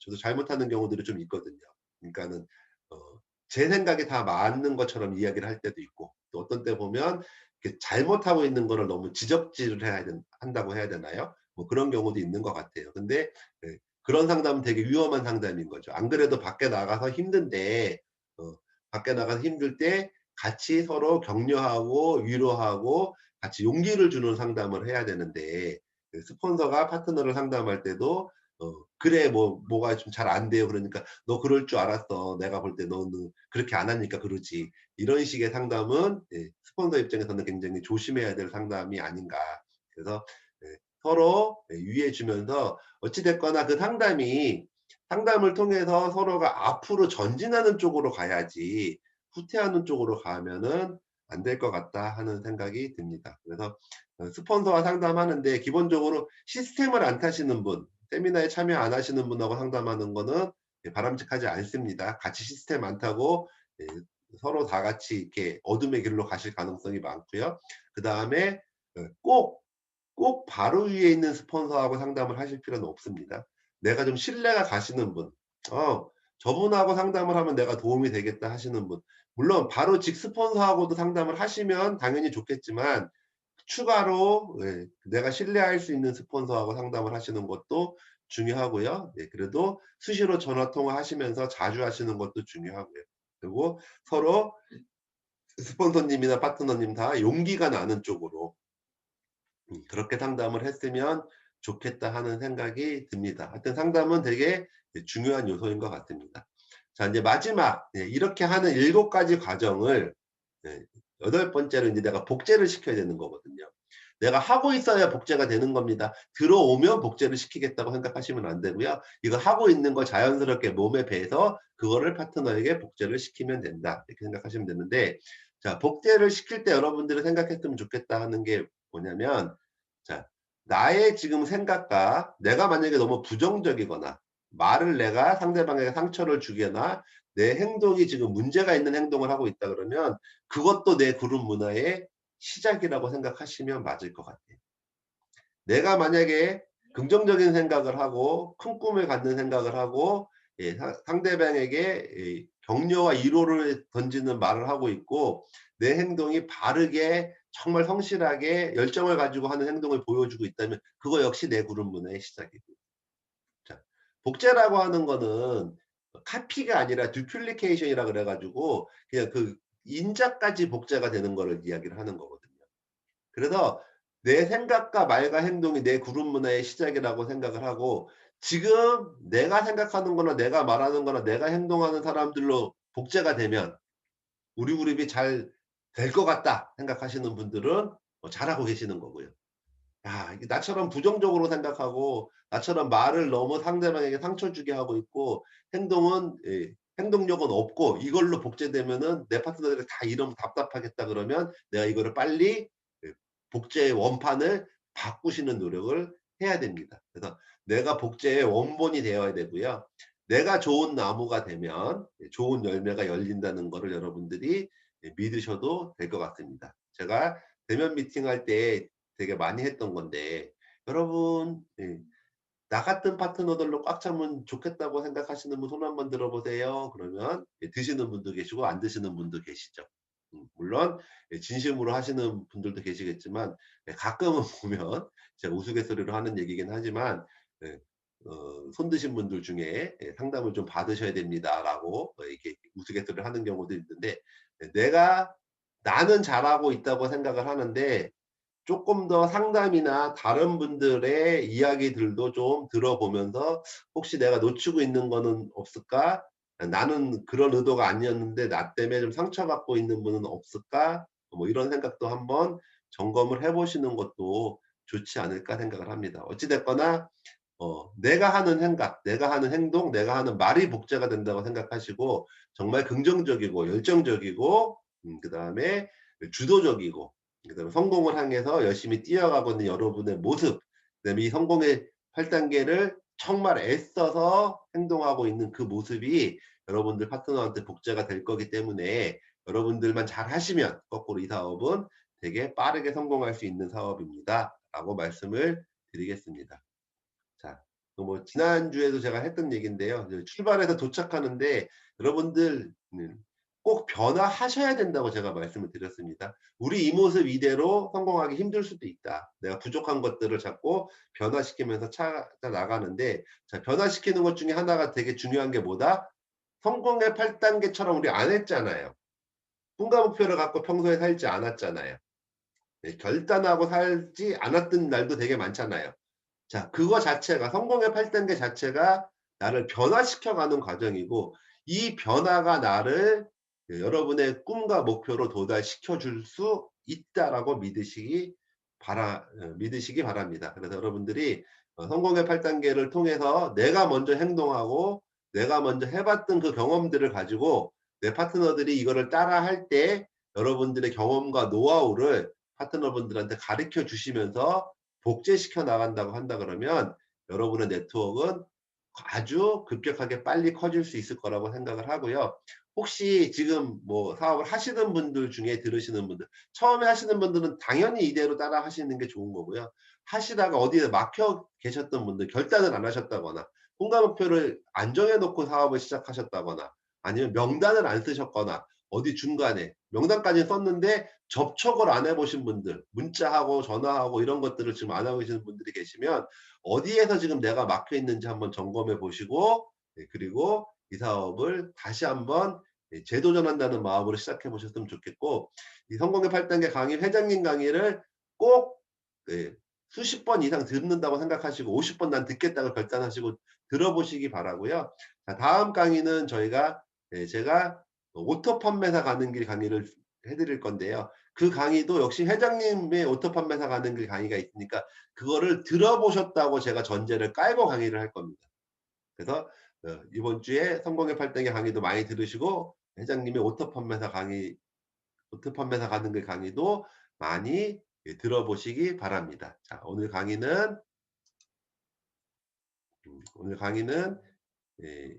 저도 잘못하는 경우들이 좀 있거든요. 그러니까는 어 제 생각이 다 맞는 것처럼 이야기를 할 때도 있고 또 어떤 때 보면 이렇게 잘못하고 있는 거를 너무 지적질을 한다고 해야 되나요? 뭐 그런 경우도 있는 것 같아요. 근데 그런 상담은 되게 위험한 상담인 거죠. 안 그래도 밖에 나가서 힘든데 어 밖에 나가서 힘들 때 같이 서로 격려하고 위로하고 같이 용기를 주는 상담을 해야 되는데 스폰서가 파트너를 상담할 때도 "그래 뭐가 좀 잘 안 돼요." 그러니까 "너 그럴 줄 알았어. 내가 볼 때 너는 그렇게 안 하니까 그러지." 이런 식의 상담은 스폰서 입장에서는 굉장히 조심해야 될 상담이 아닌가. 그래서 서로 위해 주면서 어찌 됐거나 그 상담을 통해서 서로가 앞으로 전진하는 쪽으로 가야지 후퇴하는 쪽으로 가면은 안 될 것 같다 하는 생각이 듭니다. 그래서 스폰서와 상담하는데 기본적으로 시스템을 안 타시는 분, 세미나에 참여 안 하시는 분하고 상담하는 거는 바람직하지 않습니다. 같이 시스템 안 타고 예 서로 다 같이 이렇게 어둠의 길로 가실 가능성이 많고요. 그다음에 꼭 바로 위에 있는 스폰서하고 상담을 하실 필요는 없습니다. 내가 좀 신뢰가 가시는 분, '저분하고 상담을 하면 내가 도움이 되겠다.' 하시는 분. 물론 바로 직 스폰서하고도 상담을 하시면 당연히 좋겠지만 추가로 내가 신뢰할 수 있는 스폰서하고 상담을 하시는 것도 중요하고요. 그래도 수시로 전화 통화하시면서 자주 하시는 것도 중요하고요. 그리고 서로 스폰서님이나 파트너님 다 용기가 나는 쪽으로 그렇게 상담을 했으면 좋겠다 하는 생각이 듭니다. 하여튼 상담은 되게 중요한 요소인 것 같습니다. 자, 이제 마지막 이렇게 하는 7가지 과정을 예 8번째로 인제 내가 복제를 시켜야 되는 거거든요. 내가 하고 있어야 복제가 되는 겁니다. 들어오면 복제를 시키겠다고 생각하시면 안 되고요. 이거 하고 있는 거 자연스럽게 몸에 배서 그거를 파트너에게 복제를 시키면 된다. 이렇게 생각하시면 되는데, 자 복제를 시킬 때 여러분들이 생각했으면 좋겠다 하는 게 뭐냐면, 자 나의 지금 생각과 내가 만약에 너무 부정적이거나 말을 내가 상대방에게 상처를 주거나 내 행동이 지금 문제가 있는 행동을 하고 있다 그러면 그것도 내 그룹 문화의 시작이라고 생각하시면 맞을 것 같아요. 내가 만약에 긍정적인 생각을 하고 큰 꿈을 갖는 생각을 하고 상대방에게 격려와 위로를 던지는 말을 하고 있고 내 행동이 바르게 정말 성실하게 열정을 가지고 하는 행동을 보여주고 있다면 그거 역시 내 그룹 문화의 시작이고. 자, 복제라고 하는 거는 카피가 아니라 듀플리케이션이라 그래 가지고 그냥 그 인자까지 복제가 되는 거를 이야기를 하는 거거든요. 그래서 내 생각과 말과 행동이 내 그룹 문화의 시작이라고 생각을 하고, 지금 내가 생각하는 거나 내가 말하는 거나 내가 행동하는 사람들로 복제가 되면 '우리 그룹이 잘 될 것 같다.' 생각하시는 분들은 잘하고 계시는 거고요. 이게 나처럼 부정적으로 생각하고 나처럼 말을 너무 상대방에게 상처 주게 하고 있고 행동은 행동력은 없고 이걸로 복제되면은 '내 파트너들이 다 이러면 답답하겠다.' 그러면 내가 이거를 빨리 복제의 원판을 바꾸시는 노력을 해야 됩니다. 그래서 내가 복제의 원본이 되어야 되고요. 내가 좋은 나무가 되면 좋은 열매가 열린다는 거를 여러분들이 믿으셔도 될 것 같습니다. 제가 대면 미팅할 때 되게 많이 했던 건데, 여러분 나 같은 파트너들로 꽉 차면 좋겠다고 생각하시는 분 손 한번 들어 보세요. 그러면 드시는 분도 계시고 안 드시는 분도 계시죠. 물론 진심으로 하시는 분들도 계시겠지만 가끔은 보면 제가 우스갯소리로 하는 얘기긴 하지만 예 손 드신 분들 중에 "상담을 좀 받으셔야 됩니다."라고 이렇게 우스갯소리를 하는 경우도 있는데, 내가 나는 잘하고 있다고 생각을 하는데 쪼끔 더 상담이나 다른 분들의 이야기들도 좀 들어보면서 '혹시 내가 놓치고 있는 거는 없을까? 나는 그런 의도가 아니었는데 나 때문에 좀 상처받고 있는 분은 없을까?' 뭐 이런 생각도 한번 점검을 해 보시는 것도 좋지 않을까 생각을 합니다. 어찌 됐거나 내가 하는 생각, 내가 하는 행동, 내가 하는 말이 복제가 된다고 생각하시고 정말 긍정적이고 열정적이고 그다음에 주도적이고 그다음에 성공을 향해서 열심히 뛰어가고 있는 여러분의 모습, 그다음에 이 성공의 8 단계를 정말 애써서 행동하고 있는 그 모습이 여러분들 파트너한테 복제가 될 거기 때문에 여러분들만 잘하시면 거꾸로 이 사업은 되게 빠르게 성공할 수 있는 사업입니다."라고 말씀을 드리겠습니다. 자, 뭐 지난주에도 제가 했던 얘기인데요. 이제 출발해서 도착하는데 여러분들 꼭 변화하셔야 된다고 제가 말씀을 드렸습니다. 우리 이 모습 이대로 성공하기 힘들 수도 있다. 내가 부족한 것들을 자꾸 변화시키면서 찾아 나가는데, 자 변화시키는 것 중에 하나가 되게 중요한 게 뭐다? 성공의 8 단계처럼 우리 안 했잖아요. 꿈과 목표를 갖고 평소에 살지 않았잖아요. 결단하고 살지 않았던 날도 되게 많잖아요. 자 그거 자체가 성공의 8 단계 자체가 나를 변화시켜 가는 과정이고, 이 변화가 나를 여러분의 꿈과 목표로 도달시켜 줄 수 있다라고 믿으시기 바랍니다. 그래서 여러분들이 성공의 8 단계를 통해서 내가 먼저 행동하고 내가 먼저 해 봤던 그 경험들을 가지고 내 파트너들이 이거를 따라할 때 여러분들의 경험과 노하우를 파트너분들한테 가르쳐 주시면서 복제시켜 나간다고 한다 그러면 여러분의 네트워크는 아주 급격하게 빨리 커질 수 있을 거라고 생각을 하고요. 혹시 지금 뭐 사업을 하시는 분들 중에 들으시는 분들, 처음에 하시는 분들은 당연히 이대로 따라 하시는 게 좋은 거고요. 하시다가 어디에 막혀 계셨던 분들, 결단을 안 하셨다거나 꿈과 목표를 안 정해 놓고 사업을 시작하셨다거나 아니면 명단을 안 쓰셨거나 어디 중간에 명단까지는 썼는데 접촉을 안 해 보신 분들, 문자하고 전화하고 이런 것들을 지금 안 하고 계시는 분들이 계시면 어디에서 지금 내가 막혀 있는지 한번 점검해 보시고 그리고 이 사업을 다시 한번 재도전한다는 마음으로 시작해 보셨으면 좋겠고, 이 성공의 8 단계 강의 회장님 강의를 꼭 네, 수십 번 이상 듣는다고 생각하시고 50번 난 듣겠다고 결단하시고 들어보시기 바라고요. 자, 다음 강의는 저희가 제가 오토 판매사 가는 길 강의를 해 드릴 건데요. 그 강의도 역시 회장님의 오토 판매사 가는 길 강의가 있으니까 그거를 들어보셨다고 제가 전제를 깔고 강의를 할 겁니다. 그래서 이번 주에 성공의 8단계 강의도 많이 들으시고 회장님의 오토 판매사 가는 길 강의도 많이 들어보시기 바랍니다. 자, 오늘 강의는 예